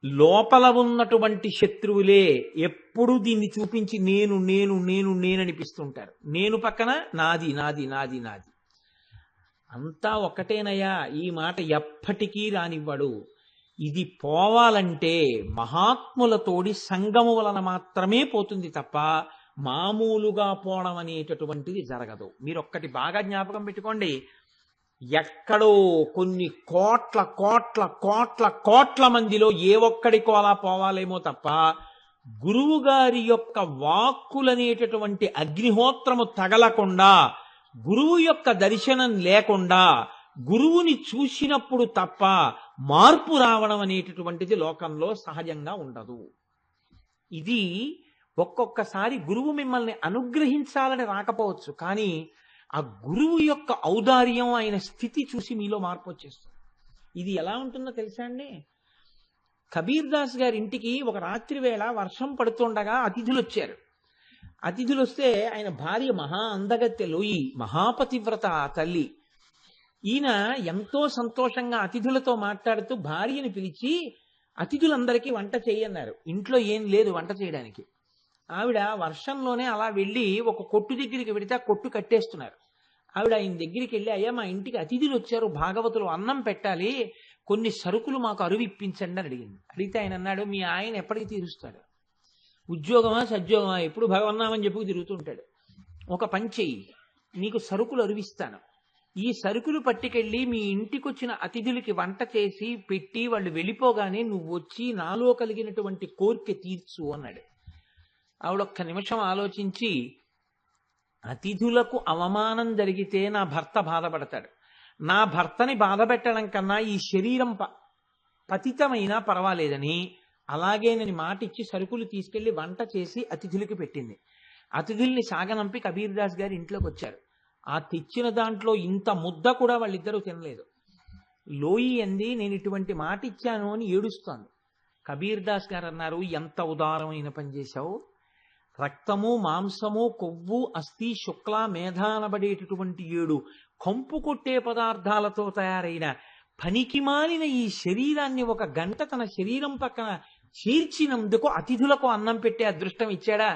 లోపల ఉన్నటువంటి శత్రువులే ఎప్పుడు దీన్ని చూపించి నేను నేను నేను నేననిపిస్తుంటారు. నేను పక్కన నాది నాది నాది నాది. అంతా ఒక్కటేనయ్యా, ఈ మాట ఎప్పటికీ రానివ్వడు. ఇది పోవాలంటే మహాత్ములతోడి సంగము వలన మాత్రమే పోతుంది తప్ప మామూలుగా పోవడం అనేటటువంటిది జరగదు. మీరు ఒక్కటి బాగా జ్ఞాపకం పెట్టుకోండి. ఎక్కడో కొన్ని కోట్ల కోట్ల కోట్ల కోట్ల మందిలో ఏ ఒక్కడికో అలా పోవాలేమో తప్ప గురువు గారి యొక్క వాక్కులనేటటువంటి అగ్నిహోత్రము తగలకుండా, గురువు యొక్క దర్శనం లేకుండా, గురువుని చూసినప్పుడు తప్ప మార్పు రావడం అనేటటువంటిది లోకంలో సహజంగా ఉండదు. ఇది ఒక్కొక్కసారి గురువు మిమ్మల్ని అనుగ్రహించాలని రాకపోవచ్చు, కానీ ఆ గురువు యొక్క ఔదార్యం, ఆయన స్థితి చూసి మీలో మార్పు వచ్చేస్తుంది. ఇది ఎలా ఉంటుందో తెలుసా అండి? కబీర్ దాస్ గారి ఇంటికి ఒక రాత్రి వేళ వర్షం పడుతుండగా అతిథులు వచ్చారు. అతిథులు వస్తే ఆయన భార్య మహా అందగత్తె లోయి, మహాపతివ్రత తల్లి. ఈయన ఎంతో సంతోషంగా అతిథులతో మాట్లాడుతూ భార్యని పిలిచి అతిథులందరికీ వంట చేయన్నారు. ఇంట్లో ఏం లేదు వంట చేయడానికి. ఆవిడ వర్షంలోనే అలా వెళ్ళి ఒక కొట్టు దగ్గరికి వెడితే ఆ కొట్టు కట్టేస్తున్నారు. ఆవిడ ఆయన దగ్గరికి వెళ్ళి, అయ్యా మా ఇంటికి అతిథులు వచ్చారు, భాగవతులు అన్నం పెట్టాలి, కొన్ని సరుకులు మాకు అరువు ఇప్పించండి అని అడిగింది. అడిగితే ఆయన అన్నాడు, మీ ఆయన ఎప్పటికి తీరుస్తాడు? ఉద్యోగమా సద్యోగమా ఎప్పుడు భగవన్నామని చెప్పు తిరుగుతుంటాడు. ఒక పని చెయ్యి, నీకు సరుకులు అరువిస్తాను, ఈ సరుకులు పట్టుకెళ్ళి మీ ఇంటికి వచ్చిన అతిథులకి వంట చేసి పెట్టి వాళ్ళు వెళ్ళిపోగానే నువ్వు వచ్చి నాలో కలిగినటువంటి కోరిక తీర్చు అన్నాడు. ఆవిడొక్క నిమిషం ఆలోచించి, అతిథులకు అవమానం జరిగితే నా భర్త బాధపడతాడు, నా భర్తని బాధ పెట్టడం కన్నా ఈ శరీరం పతితమైనా పర్వాలేదని అలాగే నేను మాటిచ్చి సరుకులు తీసుకెళ్లి వంట చేసి అతిథులకి పెట్టింది. అతిథుల్ని సాగనంపి కబీర్ దాస్ గారి ఇంట్లోకి వచ్చారు. ఆ తెచ్చిన దాంట్లో ఇంత ముద్ద కూడా వాళ్ళిద్దరూ తినలేదు. లోయి అంది, నేను ఇటువంటి మాట ఇచ్చాను అని ఏడుస్తోంది. కబీర్ దాస్ గారు అన్నారు, ఎంత ఉదారమైన పని చేశావు. రక్తము, మాంసము, కొవ్వు, అస్థి, శుక్ల, మేధ అనబడేటటువంటి 7 కంపు కొట్టే పదార్థాలతో తయారైన పనికిమాలిన ఈ శరీరాన్ని ఒక గంట తన శరీరం పక్కన చేర్చినందుకు అతిథులకు అన్నం పెట్టే అదృష్టం ఇచ్చాడా?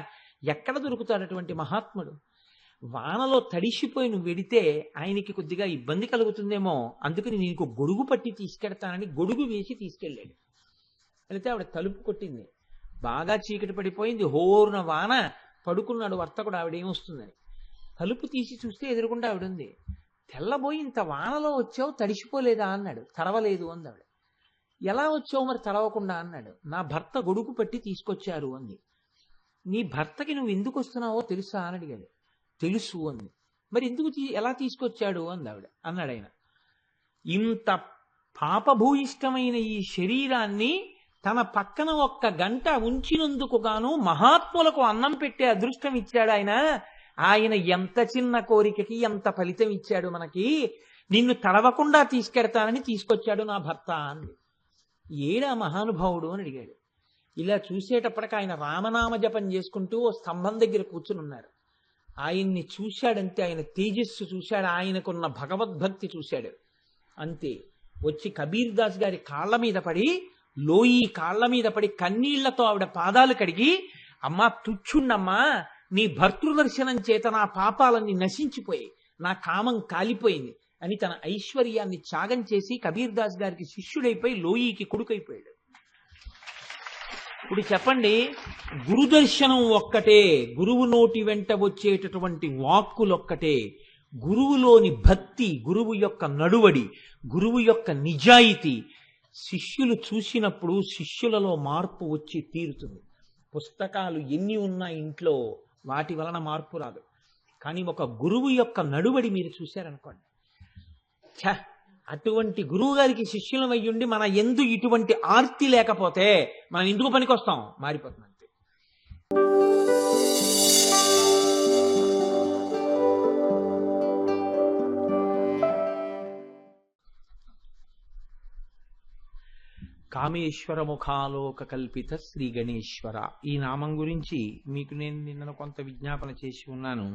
ఎక్కడ దొరుకుతాడు అటువంటి మహాత్ముడు? వానలో తడిసిపోయి నువ్వు వెడితే ఆయనకి కొద్దిగా ఇబ్బంది కలుగుతుందేమో, అందుకని నీకు గొడుగు పట్టి తీసుకెడతానని గొడుగు వేసి తీసుకెళ్ళాడు. వెళితే ఆవిడ తలుపు కొట్టింది. బాగా చీకటి పడిపోయింది, హోరున వాన. పడుకున్నాడు వర్తకుడు ఆవిడేమొస్తుందని. తలుపు తీసి చూస్తే ఎదురుకుండా ఆవిడుంది. తెల్లబోయి, ఇంత వానలో వచ్చావు, తడిసిపోలేదా అన్నాడు. తడవలేదు అంది ఆవిడ. ఎలా వచ్చావు మరి తడవకుండా అన్నాడు. నా భర్త గొడుగు పట్టి తీసుకొచ్చారు అంది. నీ భర్తకి నువ్వు ఎందుకు వస్తున్నావో తెలుసా అని అడిగాడు. తెలుసు అంది. మరి ఎందుకు ఎలా తీసుకొచ్చాడు అంది ఆవిడ. అన్నాడు ఆయన, ఇంత పాపభూయిష్టమైన ఈ శరీరాన్ని తన పక్కన ఒక్క గంట ఉంచినందుకు గాను మహాత్ములకు అన్నం పెట్టే అదృష్టం ఇచ్చాడు ఆయన. ఆయన ఎంత చిన్న కోరికకి ఎంత ఫలితం ఇచ్చాడు మనకి. నిన్ను తడవకుండా తీసుకెడతానని తీసుకొచ్చాడు నా భర్త అంది. ఏడా మహానుభావుడు అని అడిగాడు. ఇలా చూసేటప్పటికి ఆయన రామనామ జపం చేసుకుంటూ ఓ స్తంభం దగ్గర కూర్చుని ఉన్నారు. ఆయన్ని చూశాడంతే, ఆయన తేజస్సు చూశాడు, ఆయనకున్న భగవద్భక్తి చూశాడు. అంతే వచ్చి కబీర్ దాస్ గారి కాళ్ళ మీద పడి, లోయి కాళ్ల మీద పడి కన్నీళ్లతో ఆవిడ పాదాలు కడిగి, అమ్మా తుచ్చుండమ్మా, నీ భర్తృదర్శనం చేత నా పాపాలన్నీ నశించిపోయాయి, నా కామం కాలిపోయింది అని తన ఐశ్వర్యాన్ని త్యాగం చేసి కబీర్ దాస్ గారికి శిష్యుడైపోయి లోయికి కొడుకైపోయాడు. ఇప్పుడు చెప్పండి, గురుదర్శనం ఒక్కటే, గురువు నోటి వెంట వచ్చేటటువంటి వాక్కులొక్కటే, గురువులోని భక్తి, గురువు యొక్క నడువడి, గురువు యొక్క నిజాయితీ శిష్యులు చూసినప్పుడు శిష్యులలో మార్పు వచ్చి తీరుతుంది. పుస్తకాలు ఎన్ని ఉన్నా ఇంట్లో వాటి వలన మార్పు రాదు, కానీ ఒక గురువు యొక్క నడువడి మీరు చూశారనుకోండి, అటువంటి గురువు గారికి శిష్యులం అయ్యుండి మన ఎందు ఇటువంటి ఆర్తి లేకపోతే మనం ఎందుకు పనికొస్తాం? మారిపోతుంది అంతే. కామేశ్వర ముఖాలోక కల్పిత శ్రీ గణేశ్వర. ఈ నామం గురించి మీకు నేను నిన్న కొంత విజ్ఞాపన చేసి ఉన్నాను.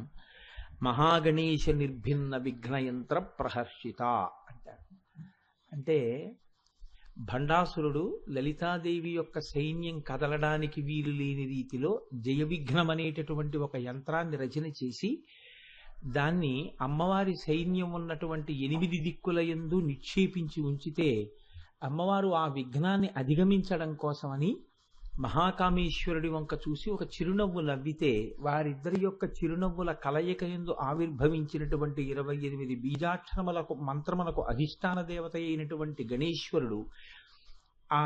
మహాగణేశ నిర్భిన్న విఘ్నయంత్ర ప్రహర్షిత అంటారు. అంటే భండాసురుడు లలితాదేవి యొక్క సైన్యం కదలడానికి వీలు లేని రీతిలో జయవిఘ్నం అనేటటువంటి ఒక యంత్రాన్ని రచన చేసి దాన్ని అమ్మవారి సైన్యం ఉన్నటువంటి 8 దిక్కుల యందు నిక్షేపించి ఉంచితే అమ్మవారు ఆ విఘ్నాన్ని అధిగమించడం కోసమని మహాకామేశ్వరుడి వంక చూసి ఒక చిరునవ్వు నవ్వితే వారిద్దరి యొక్క చిరునవ్వుల కలయిక యందు ఆవిర్భవించినటువంటి 28 బీజాక్షరములకు మంత్రములకు అధిష్టాన దేవత అయినటువంటి గణేశ్వరుడు ఆ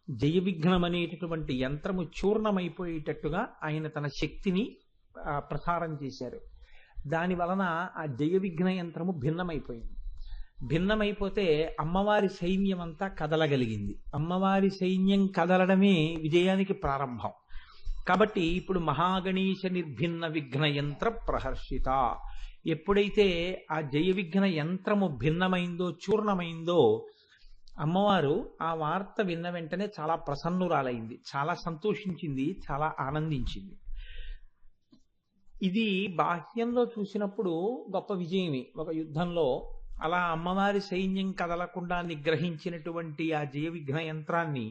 జయవిఘ్నం అనేటటువంటి యంత్రము చూర్ణమైపోయేటట్టుగా ఆయన తన శక్తిని ప్రసారం చేశారు. దాని వలన ఆ జయవిఘ్న యంత్రము భిన్నమైపోయింది. భిన్నమైపోతే అమ్మవారి సైన్యం అంతా కదలగలిగింది. అమ్మవారి సైన్యం కదలడమే విజయానికి ప్రారంభం. కాబట్టి ఇప్పుడు మహాగణేశ నిర్భిన్న విఘ్న యంత్ర ప్రహర్షిత, ఎప్పుడైతే ఆ జయవిఘ్న యంత్రము భిన్నమైందో చూర్ణమైందో అమ్మవారు ఆ వార్త విన్న వెంటనే చాలా ప్రసన్నురాలైంది, చాలా సంతోషించింది, చాలా ఆనందించింది. ఇది బాహ్యంలో చూసినప్పుడు గొప్ప విజయమే ఒక యుద్ధంలో. అలా అమ్మవారి సైన్యం కదలకుండా నిగ్రహించినటువంటి ఆ జయవిఘ్న యంత్రాన్ని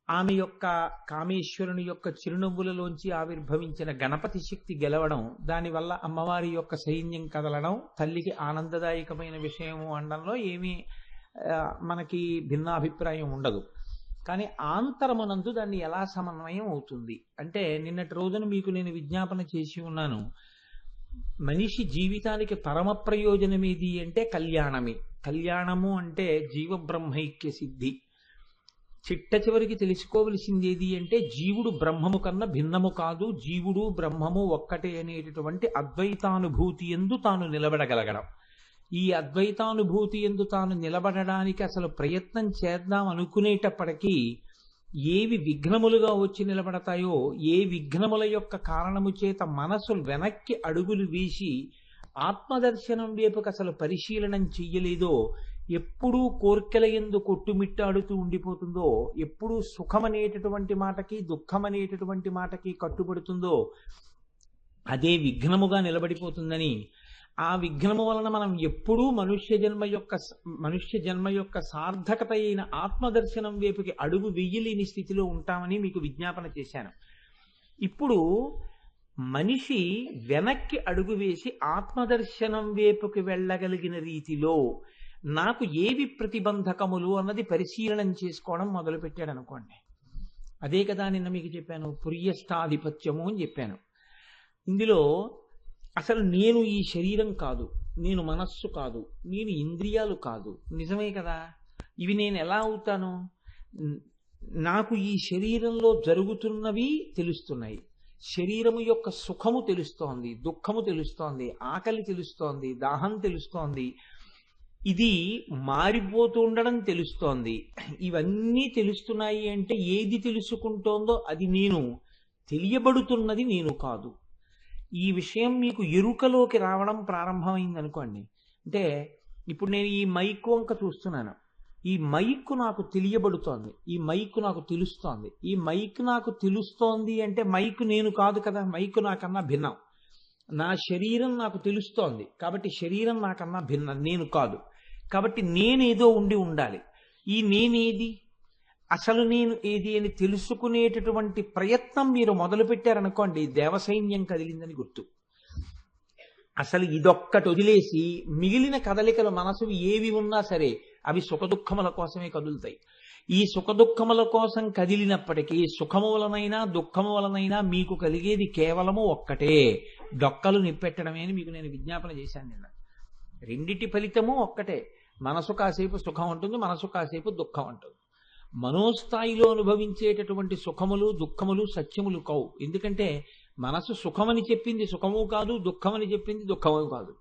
ఆమె యొక్క కామేశ్వరుని యొక్క చిరునవ్వులలోంచి ఆవిర్భవించిన గణపతి శక్తి గెలవడం, దానివల్ల అమ్మవారి యొక్క సైన్యం కదలడం తల్లికి ఆనందదాయకమైన విషయము అనడంలో ఏమీ మనకి భిన్నాభిప్రాయం ఉండదు. కానీ ఆంతరమునందు దాన్ని ఎలా సమన్వయం అవుతుంది అంటే, నిన్నటి రోజున మీకు నేను విజ్ఞాపన చేసి ఉన్నాను, మనిషి జీవితానికి పరమ ప్రయోజనం ఏది అంటే కళ్యాణమే. కళ్యాణము అంటే జీవబ్రహ్మైక్య సిద్ధి. చిట్ట చివరికి తెలుసుకోవలసింది ఏది అంటే జీవుడు బ్రహ్మము కన్నా భిన్నము కాదు, జీవుడు బ్రహ్మము ఒక్కటే అనేటటువంటి అద్వైతానుభూతి యందు తాను నిలబడగలగడం. ఈ అద్వైతానుభూతి యందు తాను నిలబడడానికి అసలు ప్రయత్నం చేద్దాం అనుకునేటప్పటికీ ఏవి విఘ్నములుగా వచ్చి నిలబడతాయో, ఏ విఘ్నముల యొక్క కారణము చేత మనసు వెనక్కి అడుగులు వేసి ఆత్మదర్శనం వైపుకి అసలు పరిశీలనం చెయ్యలేదో, ఎప్పుడూ కోర్కెల యందు కొట్టుమిట్టాడుతూ ఉండిపోతుందో, ఎప్పుడూ సుఖమనేటటువంటి మాటకి దుఃఖమనేటటువంటి మాటకి కట్టుబడుతుందో అదే విఘ్నముగా నిలబడిపోతుందని, ఆ విఘ్నము వలన మనం ఎప్పుడూ మనుష్య జన్మ యొక్క సార్థకత అయిన ఆత్మదర్శనం వైపుకి అడుగు వెయ్యలేని స్థితిలో ఉంటామని మీకు విజ్ఞాపన చేశాను. ఇప్పుడు మనిషి వెనక్కి అడుగు వేసి ఆత్మదర్శనం వైపుకి వెళ్ళగలిగిన రీతిలో నాకు ఏవి ప్రతిబంధకములు అన్నది పరిశీలనం చేసుకోవడం మొదలుపెట్టాడు అనుకోండి. అదే కదా నిన్న మీకు చెప్పాను, పుర్యష్టాధిపత్యము అని చెప్పాను. ఇందులో అసలు నేను ఈ శరీరం కాదు, నేను మనస్సు కాదు, నేను ఇంద్రియాలు కాదు, నిజమే కదా, ఇవి నేను ఎలా అవుతాను? నాకు ఈ శరీరంలో జరుగుతున్నవి తెలుస్తున్నాయి, శరీరము యొక్క సుఖము తెలుస్తోంది, దుఃఖము తెలుస్తోంది, ఆకలి తెలుస్తోంది, దాహం తెలుస్తోంది, ఇది మారిపోతూ ఉండడం తెలుస్తోంది. ఇవన్నీ తెలుస్తున్నాయి అంటే ఏది తెలుసుకుంటోందో అది నేను, తెలియబడుతున్నది నేను కాదు. ఈ విషయం మీకు ఎరుకలోకి రావడం ప్రారంభమైంది అనుకోండి. అంటే ఇప్పుడు నేను ఈ మైక్ వంక చూస్తున్నాను, ఈ మైక్ నాకు తెలియబడుతోంది, ఈ మైక్ నాకు తెలుస్తోంది. ఈ మైక్ నాకు తెలుస్తోంది అంటే మైక్ నేను కాదు కదా, మైక్ నాకన్నా భిన్నం. నా శరీరం నాకు తెలుస్తోంది కాబట్టి శరీరం నాకన్నా భిన్నం, నేను కాదు. కాబట్టి నేనేదో ఉండాలి. ఈ నేనేది, అసలు నేను ఏది అని తెలుసుకునేటటువంటి ప్రయత్నం మీరు మొదలుపెట్టారనుకోండి, దేవసైన్యం కదిలిందని గుర్తు. అసలు ఇదొక్కటి వదిలేసి మిగిలిన కదలికలు మనసువి ఏవి ఉన్నా సరే అవి సుఖదుఖముల కోసమే కదులుతాయి. ఈ సుఖదుఖముల కోసం కదిలినప్పటికీ సుఖము వలనైనా దుఃఖము వలనైనా మీకు కలిగేది కేవలము ఒక్కటే, డొక్కలు నిప్పెట్టడమే అని మీకు నేను విజ్ఞాపన చేశాను నిన్న. రెండిటి ఫలితము ఒక్కటే. మనసు కాసేపు సుఖం ఉంటుంది, మనసు కాసేపు దుఃఖం ఉంటుంది. మనోస్థాయిలో అనుభవించేటటువంటి సుఖములు దుఃఖములు సత్యములు కావు. ఎందుకంటే మనసు సుఖమని చెప్పింది సుఖము కాదు, దుఃఖమని చెప్పింది దుఃఖము కాదు.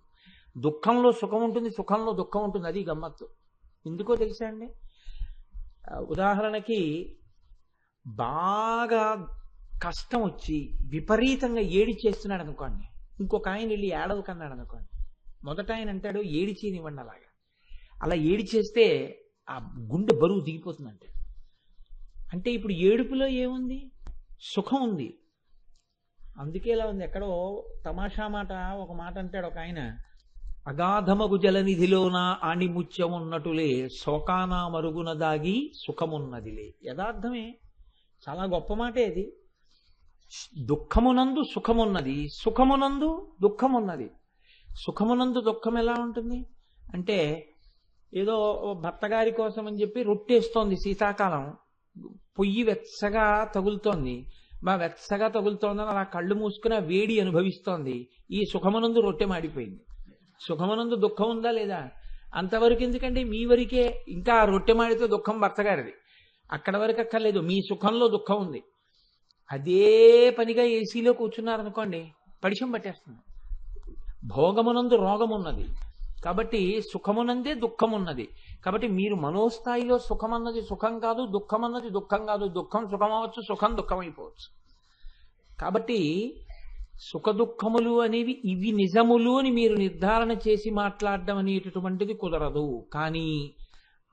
దుఃఖంలో సుఖం ఉంటుంది, సుఖంలో దుఃఖం ఉంటుంది. అది గమ్మత్తు. ఎందుకో తెలుసా అండి? ఉదాహరణకి బాగా కష్టం వచ్చి విపరీతంగా ఏడి చేస్తున్నాడు అనుకోండి, ఇంకొక ఆయన వెళ్ళి ఏడవకన్నాడు అనుకోండి, మొదట ఆయన అంటాడు ఏడిచేనివ్వండి. అలా ఏడి చేస్తే ఆ గుండె బరువు దిగిపోతుందంటే, అంటే ఇప్పుడు ఏడుపులో ఏముంది? సుఖం ఉంది. అందుకే ఇలా ఉంది. ఎక్కడో తమాషా మాట ఒక మాట అంటాడు ఒక ఆయన, అగాధమగు జలనిధిలోన ఆణిముత్యమున్నటులే శోకాన మరుగున దాగి సుఖమున్నదిలే. యథార్థమే, చాలా గొప్ప మాటే అది. దుఃఖమునందు సుఖమున్నది, సుఖమునందు దుఃఖమున్నది. సుఖమునందు దుఃఖం ఎలా ఉంటుంది అంటే, ఏదో భర్తగారి కోసం అని చెప్పి రొట్టేస్తోంది శీతాకాలం, పొయ్యి వెచ్చగా తగులుతోంది, వెచ్చగా తగులుతోందని అలా కళ్ళు మూసుకుని ఆ వేడి అనుభవిస్తోంది. ఈ సుఖమునందు రొట్టె మాడిపోయింది. సుఖమునందు దుఃఖం ఉందా లేదా? అంతవరకు ఎందుకండి, మీ వరకే. ఇంకా ఆ రొట్టె మాడితే దుఃఖం భర్తగారిది, అక్కడ వరకు అక్కర్లేదు. మీ సుఖంలో దుఃఖం ఉంది. అదే పనిగా ఏసీలో కూర్చున్నారనుకోండి, పడిశం పట్టేస్తుంది. భోగమునందు రోగం ఉన్నది కాబట్టి సుఖమునందే దుఃఖం ఉన్నది. కాబట్టి మీరు మనోస్థాయిలో సుఖం అన్నది సుఖం కాదు, దుఃఖం అన్నది దుఃఖం కాదు. దుఃఖం సుఖం అవ్వచ్చు, సుఖం దుఃఖం అయిపోవచ్చు. కాబట్టి సుఖ దుఃఖములు అనేవి ఇవి నిజములు అని మీరు నిర్ధారణ చేసి మాట్లాడడం అనేటటువంటిది కుదరదు. కానీ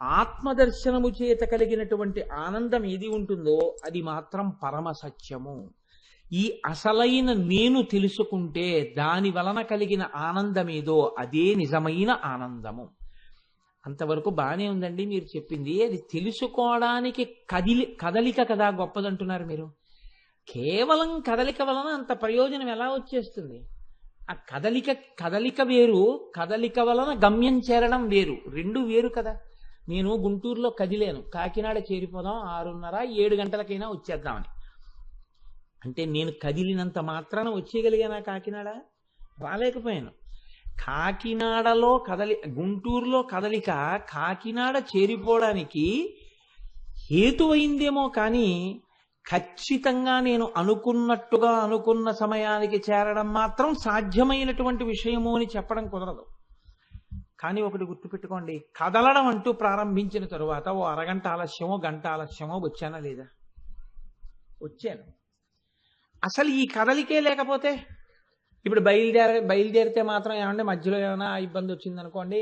ఆత్మదర్శనము చేత కలిగినటువంటి ఆనందం ఏది ఉంటుందో అది మాత్రం పరమ సత్యము. ఈ అసలైన నేను తెలుసుకుంటే దాని వలన కలిగిన ఆనందమేదో అదే నిజమైన ఆనందము. అంతవరకు బానే ఉందండి మీరు చెప్పింది. అది తెలుసుకోవడానికి కదలిక కదా గొప్పదంటున్నారు మీరు. కేవలం కదలిక వలన అంత ప్రయోజనం ఎలా వచ్చేస్తుంది? ఆ కదలిక వేరు, కదలిక వలన గమ్యం చేరడం వేరు. రెండు వేరు కదా. నేను గుంటూరులో కదిలేను, కాకినాడ చేరిపోదాం 6:30 7 గంటలకైనా వచ్చేద్దామని అంటే నేను కదిలినంత మాత్రాన వచ్చేయగలిగానా కాకినాడ? రాలేకపోయాను. కాకినాడలో గుంటూరులో కదలిక కాకినాడ చేరిపోవడానికి హేతువైందేమో కానీ ఖచ్చితంగా నేను అనుకున్నట్టుగా అనుకున్న సమయానికి చేరడం మాత్రం సాధ్యమైనటువంటి విషయము అని చెప్పడం కుదరదు. కానీ ఒకటి గుర్తుపెట్టుకోండి, కదలడం అంటూ ప్రారంభించిన తరువాత ఓ అరగంట ఆలస్యమో గంట ఆలస్యమో వచ్చానా లేదా? వచ్చాను. అసలు ఈ కదలికే లేకపోతే ఇప్పుడు బయలుదేరితే మాత్రం ఏమంటే మధ్యలో ఏమైనా ఇబ్బంది వచ్చింది అనుకోండి,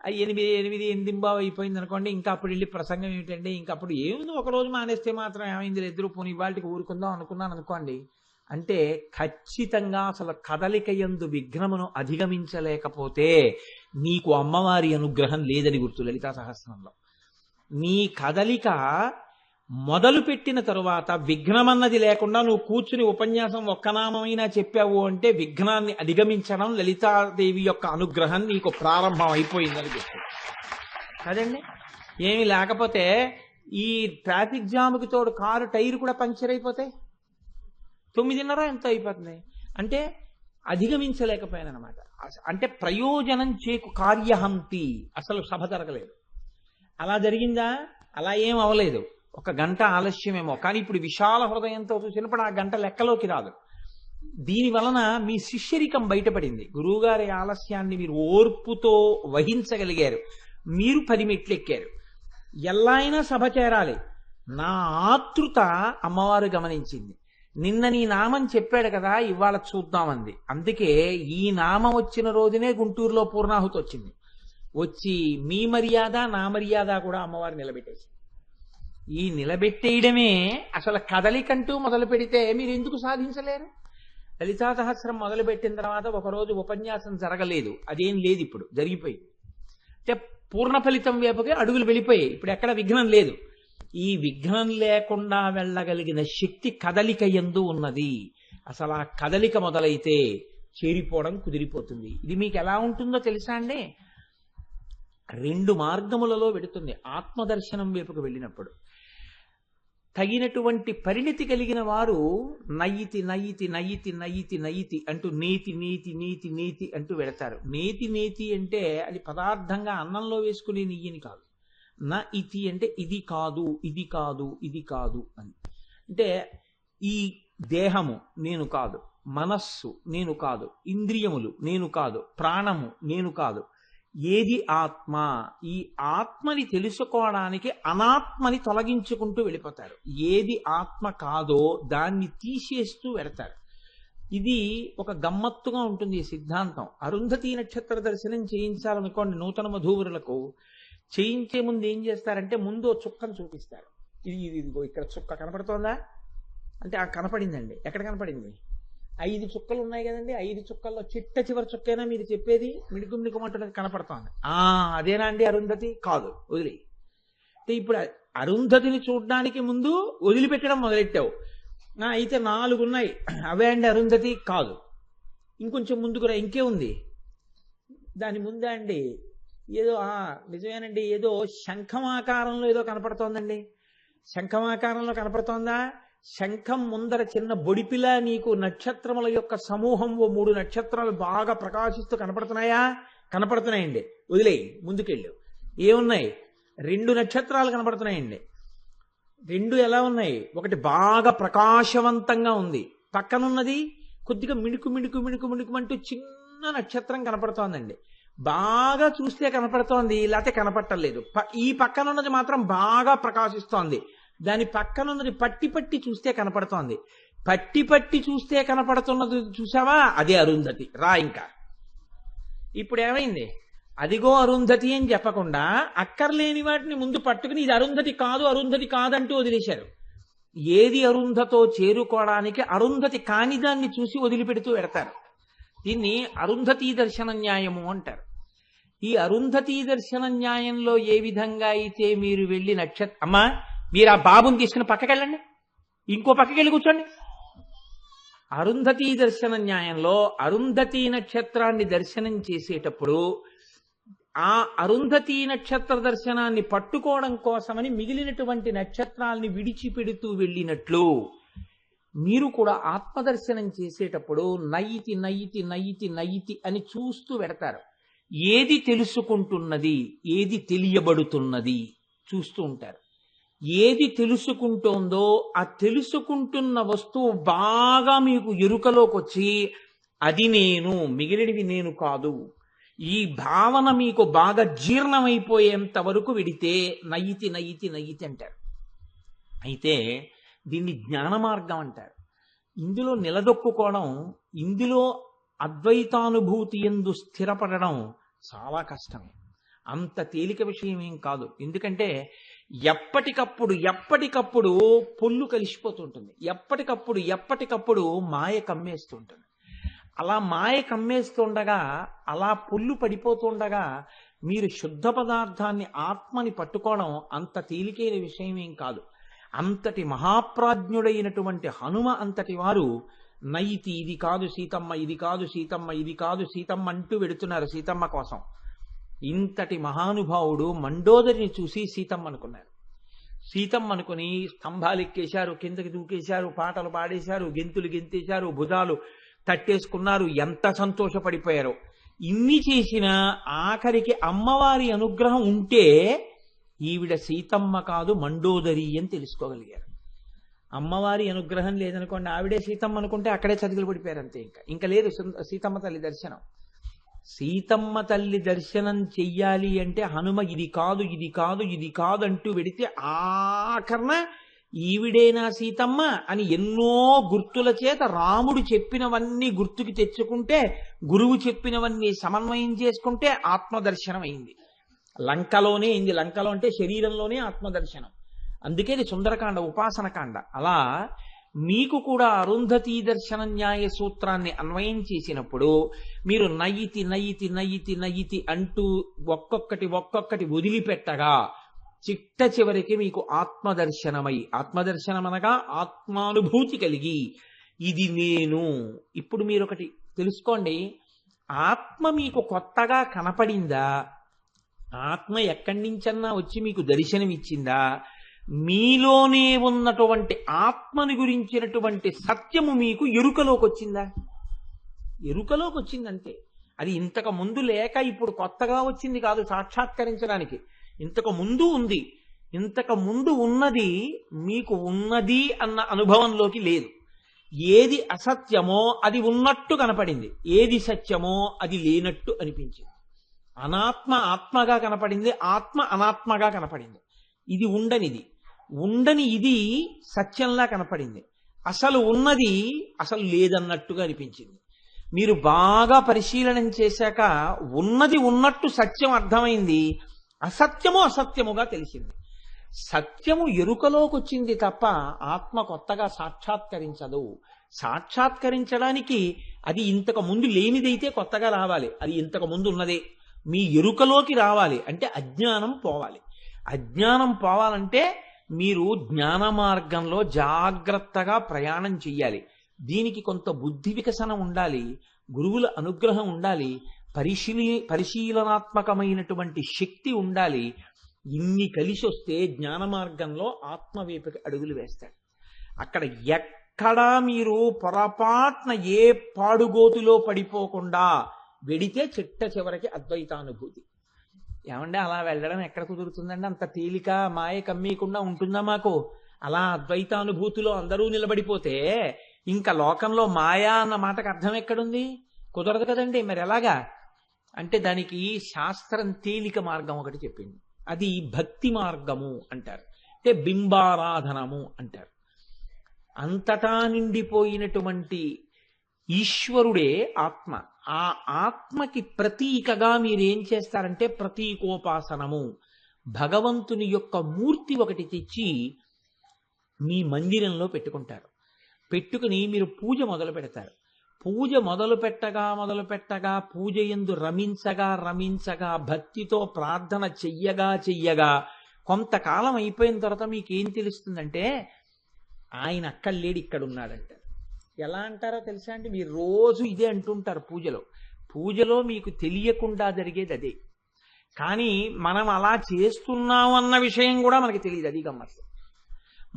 8 అయిపోయింది అనుకోండి, ఇంకా అప్పుడు వెళ్ళి ప్రసంగం ఏమిటండి, ఇంకా అప్పుడు ఏముంది ఒకరోజు మానేస్తే మాత్రం ఏమైంది, ఇద్దరు పోనీ ఇవాళకి ఊరుకుందాం అనుకున్నాను అనుకోండి. అంటే ఖచ్చితంగా అసలు కదలిక యందు విఘ్నమును అధిగమించలేకపోతే నీకు అమ్మవారి అనుగ్రహం లేదని గుర్తు లలితా సహస్రంలో. నీ కదలిక మొదలు పెట్టిన తరువాత విఘ్నమన్నది లేకుండా నువ్వు కూర్చుని ఉపన్యాసం ఒక్కనామైనా చెప్పావు అంటే విఘ్నాన్ని అధిగమించడం లలితాదేవి యొక్క అనుగ్రహం నీకు ప్రారంభం అయిపోయిందని చెప్తాను కదండి. ఏమి లేకపోతే ఈ ట్రాఫిక్ జాముకి తోడు కారు టైర్ కూడా పంక్చర్ అయిపోతే 9:30 ఎంతో అయిపోతుంది. అంటే అధిగమించలేకపోయాను అనమాట. అంటే ప్రయోజనం చేకు కార్యహంతి, అసలు సభ జరగలేదు. అలా జరిగిందా? అలా ఏం అవలేదు. 1 గంట ఆలస్యమేమో, కానీ ఇప్పుడు విశాల హృదయంతో చూసినప్పుడు ఆ గంట లెక్కలోకి రాదు. దీని వలన మీ శిష్యరికం బయటపడింది. గురువుగారి ఆలస్యాన్ని మీరు ఓర్పుతో వహించగలిగారు. మీరు 10 మెట్లు ఎక్కారు. ఎలా అయినా సభ చేరాలి. నా ఆతృత అమ్మవారు గమనించింది. నిన్న నీ నామం చెప్పాడు కదా, ఇవాళ చూద్దామంది. అందుకే ఈ నామం వచ్చిన రోజునే గుంటూరులో పూర్ణాహుతి వచ్చింది. వచ్చి మీ మర్యాద నా మర్యాద కూడా అమ్మవారు నిలబెట్టేసి, ఈ నిలబెట్టేయడమే అసలు కదలికంటూ మొదలు పెడితే మీరు ఎందుకు సాధించలేరు? లలితా సహస్రం మొదలుపెట్టిన తర్వాత ఒకరోజు ఉపన్యాసం జరగలేదు, అదేం లేదు, ఇప్పుడు జరిగిపోయింది. అంటే పూర్ణ ఫలితం వైపుకి అడుగులు వెళ్ళిపోయాయి. ఇప్పుడు ఎక్కడ విఘ్నం లేదు. ఈ విఘ్నం లేకుండా వెళ్ళగలిగిన శక్తి కదలిక యందు ఉన్నది. అసలు ఆ కదలిక మొదలైతే చేరిపోవడం కుదిరిపోతుంది. ఇది మీకు ఎలా ఉంటుందో తెలుసా అండి? 2 మార్గములలో వెడుతుంది. ఆత్మదర్శనం వైపుకు వెళ్ళినప్పుడు తగినటువంటి పరిణితి కలిగిన వారు నయితి నయితి నయితి నయితి నయితి అంటూ నేతి నేతి నేతి నేతి అంటూ వెడతారు. నేతి నేతి అంటే అది పదార్థంగా అన్నంలో వేసుకునే నెయ్యిని కాదు. నా ఇతి అంటే ఇది కాదు, ఇది కాదు, ఇది కాదు అని. అంటే ఈ దేహము నేను కాదు, మనస్సు నేను కాదు, ఇంద్రియములు నేను కాదు, ప్రాణము నేను కాదు, ఏది ఆత్మ. ఈ ఆత్మని తెలుసుకోవడానికి అనాత్మని తొలగించుకుంటూ వెళ్ళిపోతారు. ఏది ఆత్మ కాదో దాన్ని తీసేస్తూ వెడతారు. ఇది ఒక గమ్మత్తుగా ఉంటుంది ఈ సిద్ధాంతం. అరుంధతి నక్షత్ర దర్శనం చేయించాలనుకోండి నూతన వధూవరులకు, చేయించే ముందు ఏం చేస్తారంటే ముందు చుక్కను చూపిస్తారు. ఇదిగో ఇక్కడ చుక్క కనపడుతోందా అంటే ఆ కనపడిందండి. ఎక్కడ కనపడింది? 5 చుక్కలు ఉన్నాయి కదండి, 5 చుక్కల్లో చిట్ట చివరి చుక్కైనా మీరు చెప్పేది మిడుకు మిడుకుమంటున్నది కనపడుతోంది. అదేనా అండి అరుంధతి? కాదు, వదిలే. ఇప్పుడు అరుంధతిని చూడడానికి ముందు వదిలిపెట్టడం మొదలెట్టావు. అయితే 4 ఉన్నాయి, అవే అండి అరుంధతి? కాదు. ఇంకొంచెం ముందుకు రా, ఇంకే ఉంది దాని ముందే అండి. ఏదో నిజమేనండి, ఏదో శంఖమాకారంలో ఏదో కనపడుతోందండి. శంఖమాకారంలో కనపడుతోందా? శంఖం ముందర చిన్న బొడిపిలా నీకు నక్షత్రముల యొక్క సమూహం, 3 నక్షత్రాలు బాగా ప్రకాశిస్తూ కనపడుతున్నాయా? కనపడుతున్నాయండి. వదిలేయి, ముందుకెళ్ళు. ఏమున్నాయి? 2 నక్షత్రాలు కనపడుతున్నాయండి. 2 ఎలా ఉన్నాయి? ఒకటి బాగా ప్రకాశవంతంగా ఉంది, పక్కనున్నది కొద్దిగా మిణుకు మిణుకు మిణుకు మిణుకుమంటూ చిన్న నక్షత్రం కనపడుతోందండి. బాగా చూస్తే కనపడుతోంది, లేకపోతే కనపట్టలేదు. ఈ పక్కనున్నది మాత్రం బాగా ప్రకాశిస్తోంది. దాని పక్కనున్నది పట్టి పట్టి చూస్తే కనపడుతోంది. పట్టి పట్టి చూస్తే కనపడుతున్నది చూసావా? అదే అరుంధతి. రా ఇంకా. ఇప్పుడు ఏమైంది? అదిగో అరుంధతి అని చెప్పకుండా అక్కర్లేని వాటిని ముందు పట్టుకుని ఇది అరుంధతి కాదు, అరుంధతి కాదంటూ వదిలేశారు. ఏది అరుంధతో చేరుకోవడానికి అరుంధతి కాని దాన్ని చూసి వదిలిపెడుతూ పెడతారు. దీన్ని అరుంధతీ దర్శన న్యాయము అంటారు. ఈ అరుంధతీ దర్శన న్యాయంలో ఏ విధంగా అయితే మీరు వెళ్ళి అమ్మా మీరు ఆ బాబుని తీసుకుని పక్కకెళ్ళండి, ఇంకో పక్కకెళ్ళి కూర్చోండి. అరుంధతీ దర్శన న్యాయంలో అరుంధతీ నక్షత్రాన్ని దర్శనం చేసేటప్పుడు ఆ అరుంధతీ నక్షత్ర దర్శనాన్ని పట్టుకోవడం కోసమని మిగిలినటువంటి నక్షత్రాల్ని విడిచిపెడుతూ వెళ్ళినట్లు మీరు కూడా ఆత్మదర్శనం చేసేటప్పుడు నయితి నయితి నయితి నయితి అని చూస్తూ పెడతారు. ఏది తెలుసుకుంటున్నది, ఏది తెలియబడుతున్నది చూస్తూ ఉంటారు. ఏది తెలుసుకుంటోందో ఆ తెలుసుకుంటున్న వస్తువు బాగా మీకు ఎరుకలోకి వచ్చి అది నేను, మిగిలినవి నేను కాదు, ఈ భావన మీకు బాగా జీర్ణమైపోయేంత వరకు విడితే నయితి నయితి నయితి అంటారు. అయితే దీన్ని జ్ఞాన మార్గం అంటారు. ఇందులో నిలదొక్కుకోవడం, ఇందులో అద్వైతానుభూతి యందు స్థిరపడడం చాలా కష్టం. అంత తేలిక విషయం ఏం కాదు. ఎందుకంటే ఎప్పటికప్పుడు పొల్లు కలిసిపోతుంటుంది. ఎప్పటికప్పుడు మాయ కమ్మేస్తుంటుంది. అలా మాయ కమ్మేస్తుండగా, అలా పొల్లు పడిపోతుండగా మీరు శుద్ధ పదార్థాన్ని, ఆత్మని పట్టుకోవడం అంత తేలికైన విషయం ఏం కాదు. అంతటి మహాప్రాజ్ఞుడైనటువంటి హనుమ అంతటి వారు నయితి ఇది కాదు సీతమ్మ, ఇది కాదు సీతమ్మ, ఇది కాదు సీతమ్మ అంటూ వెడుతున్నారు సీతమ్మ కోసం. ఇంతటి మహానుభావుడు మండోదరిని చూసి సీతమ్మ అనుకున్నారు. సీతమ్మ అనుకుని స్తంభాలు ఎక్కేశారు, కిందకి దూకేశారు, పాటలు పాడేశారు, గెంతులు గెంతేశారు, భుజాలు తట్టేసుకున్నారు. ఎంత సంతోషపడిపోయారో. ఇన్ని చేసినా ఆఖరికి అమ్మవారి అనుగ్రహం ఉంటే ఈవిడ సీతమ్మ కాదు మండోదరి అని తెలుసుకోగలిగారు. అమ్మవారి అనుగ్రహం లేదనుకోండి, ఆవిడే సీతమ్మ అనుకుంటే అక్కడే చతికిలు పడిపోయారు అంతే. ఇంకా లేదు సీతమ్మ తల్లి దర్శనం. సీతమ్మ తల్లి దర్శనం చెయ్యాలి అంటే హనుమ ఇది కాదు ఇది కాదు ఇది కాదు అంటూ వెడితే ఆఖరణ ఈవిడేనా సీతమ్మ అని ఎన్నో గుర్తుల చేత రాముడు చెప్పినవన్నీ గుర్తుకి తెచ్చుకుంటే, గురువు చెప్పినవన్నీ సమన్వయం చేసుకుంటే ఆత్మదర్శనం అయింది. లంకలోనే అయింది. లంకలో అంటే శరీరంలోనే ఆత్మదర్శనం. అందుకే ఇది సుందరకాండ, ఉపాసనకాండ. అలా మీకు కూడా అరుంధతీ దర్శన న్యాయ సూత్రాన్ని అన్వయం చేసినప్పుడు మీరు నయితి నయితి నయితి నయితి అంటూ ఒక్కొక్కటి వదిలిపెట్టగా చిట్ట చివరికి మీకు ఆత్మదర్శనమై, ఆత్మదర్శనం అనగా ఆత్మానుభూతి కలిగి ఇది నేను. ఇప్పుడు మీరు ఒకటి తెలుసుకోండి, ఆత్మ మీకు కొత్తగా కనపడిందా? ఆత్మ ఎక్కడి నుంచన్నా వచ్చి మీకు దర్శనమిచ్చిందా? మీలోనే ఉన్నటువంటి ఆత్మని గురించినటువంటి సత్యము మీకు ఎరుకలోకి వచ్చిందా? ఎరుకలోకి వచ్చిందంటే అది ఇంతకు ముందు లేక ఇప్పుడు కొత్తగా వచ్చింది కాదు సాక్షాత్కరించడానికి. ఇంతకు ముందు ఉంది. ఇంతకు ముందు ఉన్నది మీకు ఉన్నది అన్న అనుభవంలోకి లేదు. ఏది అసత్యమో అది ఉన్నట్టు కనపడింది, ఏది సత్యమో అది లేనట్టు అనిపించింది. అనాత్మ ఆత్మగా కనపడింది, ఆత్మ అనాత్మగా కనపడింది. ఇది ఉండనిది, ఉండని ఇది సత్యంలా కనపడింది. అసలు ఉన్నది అసలు లేదన్నట్టుగా అనిపించింది. మీరు బాగా పరిశీలనం చేశాక ఉన్నది ఉన్నట్టు సత్యం అర్థమైంది, అసత్యము అసత్యముగా తెలిసింది. సత్యము ఎరుకలోకి వచ్చింది తప్ప ఆత్మ కొత్తగా సాక్షాత్కరించదు. సాక్షాత్కరించడానికి అది ఇంతకు ముందు లేనిదైతే కొత్తగా రావాలి. అది ఇంతకు ముందు ఉన్నదే మీ ఎరుకలోకి రావాలి అంటే అజ్ఞానం పోవాలి. అజ్ఞానం పోవాలంటే మీరు జ్ఞాన మార్గంలో జాగ్రత్తగా ప్రయాణం చెయ్యాలి. దీనికి కొంత బుద్ధి వికసనం ఉండాలి, గురువుల అనుగ్రహం ఉండాలి, పరిశీలనాత్మకమైనటువంటి శక్తి ఉండాలి. ఇన్ని కలిసి వస్తే జ్ఞాన మార్గంలో ఆత్మవైపుకి అడుగులు వేస్తాడు. అక్కడ ఎక్కడా మీరు పొరపాటున ఏ పాడుగోతులో పడిపోకుండా వెడితే చిట్ట చివరికి అద్వైతానుభూతి. ఏమంటే అలా వెళ్ళడం ఎక్కడ కుదురుతుందండి? అంత తేలిక మాయ కమ్మీయకుండా ఉంటుందా మాకు? అలా అద్వైతానుభూతిలో అందరూ నిలబడిపోతే ఇంకా లోకంలో మాయా అన్న మాటకు అర్థం ఎక్కడుంది? కుదరదు కదండి. మరి ఎలాగా అంటే దానికి శాస్త్రం తేలిక మార్గం ఒకటి చెప్పింది. అది భక్తి మార్గము అంటారు, అంటే బింబారాధనము అంటారు. అంతటా నిండిపోయినటువంటి ఈశ్వరుడే ఆత్మ. ఆ ఆత్మకి ప్రతీకగా మీరేం చేస్తారంటే ప్రతీకోపాసనము. భగవంతుని యొక్క మూర్తి ఒకటి తెచ్చి మీ మందిరంలో పెట్టుకుంటారు. పెట్టుకుని మీరు పూజ మొదలు పెడతారు. పూజ మొదలు పెట్టగా పూజ యందు రమించగా భక్తితో ప్రార్థన చెయ్యగా కొంతకాలం అయిపోయిన తర్వాత మీకేం తెలుస్తుందంటే ఆయన అక్కడ లేడు, ఇక్కడ ఉన్నాడంటారు. ఎలా అంటారో తెలుసా అండి? మీరు రోజు ఇదే అంటుంటారు పూజలో మీకు తెలియకుండా జరిగేది అదే. కానీ మనం అలా చేస్తున్నామన్న విషయం కూడా మనకి తెలియదు. అది గమ్మత్తు.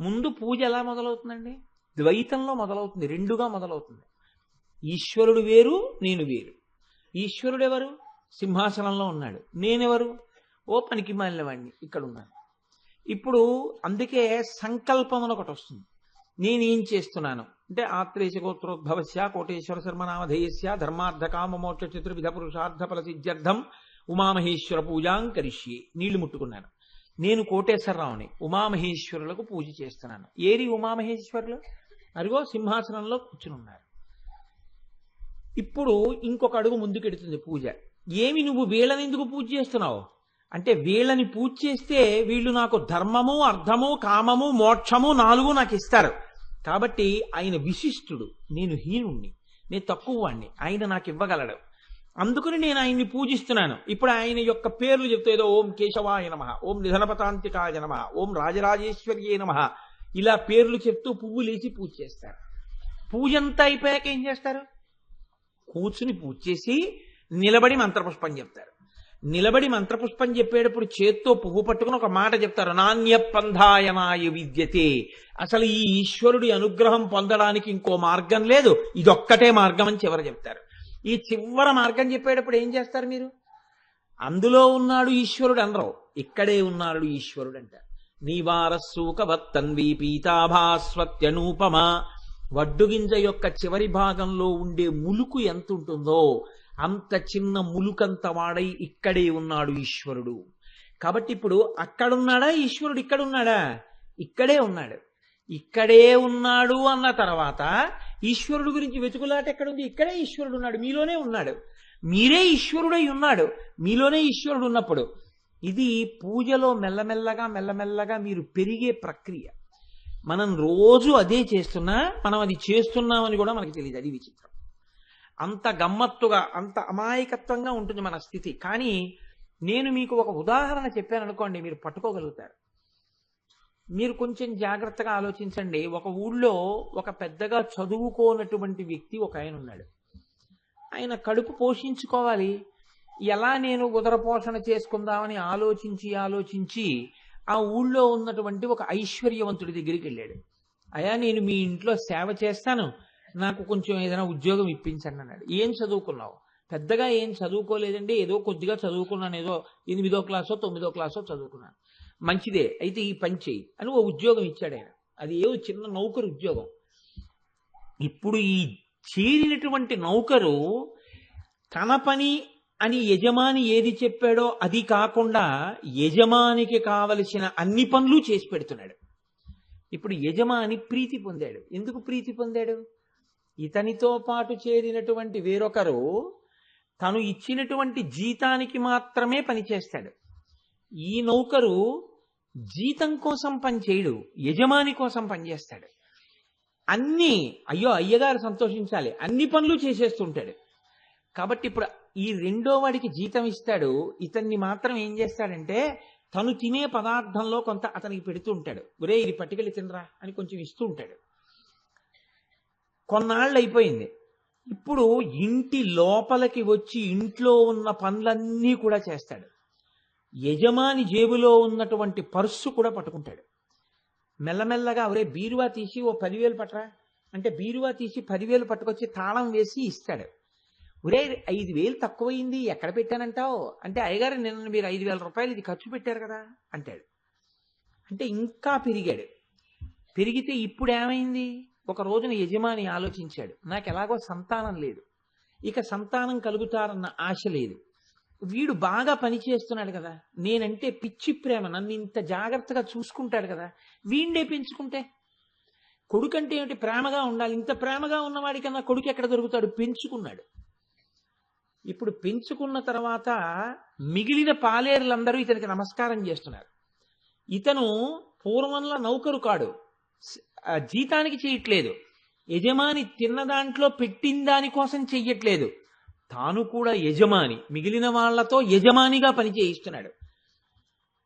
ముందు పూజ ఎలా మొదలవుతుందండి? ద్వైతంలో మొదలవుతుంది, రెండుగా మొదలవుతుంది. ఈశ్వరుడు వేరు, నేను వేరు. ఈశ్వరుడు ఎవరు? సింహాసనంలో ఉన్నాడు. నేనెవరు? ఓ పనికి మాలినవాడిని, ఇక్కడ ఉన్నాను. ఇప్పుడు అందుకే సంకల్పం అని ఒకటి వస్తుంది. నేనేం చేస్తున్నాను అంటే ఆత్రేయ గోత్రోద్భవస్య కోటేశ్వర శర్మనామధేయస్య ధర్మార్థ కామ మోక్ష చతుర్విధ పురుషార్థ ఫల సిద్ధ్యర్థం ఉమామహేశ్వర పూజాం కరిష్యే. నీళ్లు ముట్టుకున్నాను. నేను కోటేశ్వరరావుని, ఉమామహేశ్వరులకు పూజ చేస్తున్నాను. ఏరి ఉమామహేశ్వరులు? అదిగో సింహాసనంలో కూర్చుని ఉన్నారు. ఇప్పుడు ఇంకొక అడుగు ముందుకెడుతుంది పూజ. ఏమి నువ్వు వీళ్ళని ఎందుకు పూజ చేస్తున్నావు అంటే, వీళ్ళని పూజ చేస్తే వీళ్ళు నాకు ధర్మము, అర్థము, కామము, మోక్షము 4 నాకు ఇస్తారు. కాబట్టి ఆయన విశిష్టుడు, నేను హీనుణ్ణి, నేను తక్కువ వాణ్ణి, ఆయన నాకు ఇవ్వగలడు. అందుకని నేను ఆయన్ని పూజిస్తున్నాను. ఇప్పుడు ఆయన యొక్క పేర్లు చెప్తే ఏదో ఓం కేశవాయ నమః, ఓం నిధనపతాంతికాయ నమః, ఓం రాజరాజేశ్వర్యే నమః, ఇలా పేర్లు చెప్తూ పువ్వులేసి పూజ చేస్తారు. పూజ అంతా అయిపోయాక ఏం చేస్తారు? కూర్చుని పూజ చేసి నిలబడి మంత్రపుష్పం చెప్తారు. నిలబడి మంత్రపుష్పం చెప్పేటప్పుడు చేత్తో పువ్వు పట్టుకుని ఒక మాట చెప్తారు, నాణ్యపంధాయనాయ విద్యతే. అసలు ఈ ఈశ్వరుడి అనుగ్రహం పొందడానికి ఇంకో మార్గం లేదు, ఇదొక్కటే మార్గం అని చివర చెప్తారు. ఈ చివర మార్గం చెప్పేటప్పుడు ఏం చేస్తారు మీరు? అందులో ఉన్నాడు ఈశ్వరుడు అనరు, ఇక్కడే ఉన్నాడు ఈశ్వరుడు అంటారు. నీవారస్సూకవత్తన్వి పీతాభాస్వత్యనూపమ. వడ్డుగింజ యొక్క చివరి భాగంలో ఉండే ములుకు ఎంత ఉంటుందో అంత చిన్న ములుకంత వాడై ఇక్కడే ఉన్నాడు ఈశ్వరుడు. కాబట్టి ఇప్పుడు అక్కడున్నాడా ఈశ్వరుడు? ఇక్కడున్నాడా? ఇక్కడే ఉన్నాడు. ఇక్కడే ఉన్నాడు అన్న తర్వాత ఈశ్వరుడు గురించి వెతుకులాట ఎక్కడుంది? ఇక్కడే ఈశ్వరుడు ఉన్నాడు, మీలోనే ఉన్నాడు. మీరే ఈశ్వరుడై ఉన్నాడు, మీలోనే ఈశ్వరుడు ఉన్నప్పుడు ఇది పూజలో మెల్లమెల్లగా మీరు పెరిగే ప్రక్రియ. మనం రోజు అదే చేస్తున్నా మనం అది చేస్తున్నామని కూడా మనకి తెలియదు. అది విచిత్రం. అంత గమ్మత్తుగా, అంత అమాయకత్వంగా ఉంటుంది మన స్థితి. కానీ నేను మీకు ఒక ఉదాహరణ చెప్పాను అనుకోండి, మీరు పట్టుకోగలుగుతారు. మీరు కొంచెం జాగ్రత్తగా ఆలోచించండి. ఒక ఊళ్ళో ఒక పెద్దగా చదువుకోనటువంటి వ్యక్తి ఒక ఆయన ఉన్నాడు. ఆయన కడుపు పోషించుకోవాలి, ఎలా నేను ఉదర పోషణ చేసుకుందామని ఆలోచించి ఆ ఊళ్ళో ఉన్నటువంటి ఒక ఐశ్వర్యవంతుడి దగ్గరికి వెళ్ళాడు. అయ్యా, నేను మీ ఇంట్లో సేవ చేస్తాను, నాకు కొంచెం ఏదైనా ఉద్యోగం ఇప్పించండి అన్నాడు. ఏం చదువుకున్నావు? పెద్దగా ఏం చదువుకోలేదండి, ఏదో కొద్దిగా చదువుకున్నాను, ఏదో 8వ క్లాసో 9వ క్లాసో చదువుకున్నాను. మంచిదే, అయితే ఈ పని చెయ్యి అని ఓ ఉద్యోగం ఇచ్చాడు ఆయన. అది ఏదో చిన్న నౌకరు ఉద్యోగం. ఇప్పుడు ఈ చేరినటువంటి నౌకరు తన పని అని యజమాని ఏది చెప్పాడో అది కాకుండా యజమానికి కావలసిన అన్ని పనులు చేసి పెడుతున్నాడు. ఇప్పుడు యజమాని ప్రీతి పొందాడు. ఎందుకు ప్రీతి పొందాడు? ఇతనితో పాటు చేరినటువంటి వేరొకరు తను ఇచ్చినటువంటి జీతానికి మాత్రమే పనిచేస్తాడు. ఈ నౌకరు జీతం కోసం పనిచేయడు, యజమాని కోసం పనిచేస్తాడు. అన్నీ అయ్యో అయ్యగారు సంతోషించాలి, అన్ని పనులు చేసేస్తుంటాడు. కాబట్టి ఇప్పుడు ఈ రెండో వాడికి జీతం ఇస్తాడు, ఇతన్ని మాత్రం ఏం చేస్తాడంటే తను తినే పదార్థంలో కొంత అతనికి పెడుతూ ఉంటాడు. ఒరే ఇది పట్టుకెళ్ళి తినరా అని కొంచెం ఇస్తూ ఉంటాడు. కొన్నాళ్ళు అయిపోయింది. ఇప్పుడు ఇంటి లోపలికి వచ్చి ఇంట్లో ఉన్న పనులన్నీ కూడా చేస్తాడు. యజమాని జేబులో ఉన్నటువంటి పర్సు కూడా పట్టుకుంటాడు. మెల్లమెల్లగా ఒరే బీరువా తీసి ఓ 10,000 పట్టరా అంటే బీరువా తీసి 10,000 పట్టుకొచ్చి తాళం వేసి ఇస్తాడు. ఒరే 5,000 తక్కువయింది, ఎక్కడ పెట్టానంటావు అంటే అయ్యగారు నిన్న మీరు 5,000 రూపాయలు ఇది ఖర్చు పెట్టారు కదా అంటాడు. అంటే ఇంకా పెరిగాడు. పెరిగితే ఇప్పుడు ఏమైంది? ఒక రోజున యజమాని ఆలోచించాడు, నాకు ఎలాగో సంతానం లేదు, ఇక సంతానం కలుగుతారన్న ఆశ లేదు, వీడు బాగా పని చేస్తున్నాడు కదా, నేనంటే పిచ్చి ప్రేమ, నన్ను ఇంత జాగ్రత్తగా చూసుకుంటాడు కదా, వీణ్ణే పెంచుకుంటే. కొడుకంటే ఏమిటి, ప్రేమగా ఉండాలి, ఇంత ప్రేమగా ఉన్నవాడికన్నా కొడుకు ఎక్కడ దొరుకుతాడు? పెంచుకున్నాడు. ఇప్పుడు పెంచుకున్న తర్వాత మిగిలిన పాలేరులందరూ ఇతనికి నమస్కారం చేస్తున్నారు. ఇతను పూర్వంలో నౌకరు కాడు, జీతానికి చేయట్లేదు, యజమాని తిన్న దాంట్లో పెట్టిన దానికోసం చెయ్యట్లేదు, తాను కూడా యజమాని, మిగిలిన వాళ్లతో యజమానిగా పని చేయిస్తున్నాడు.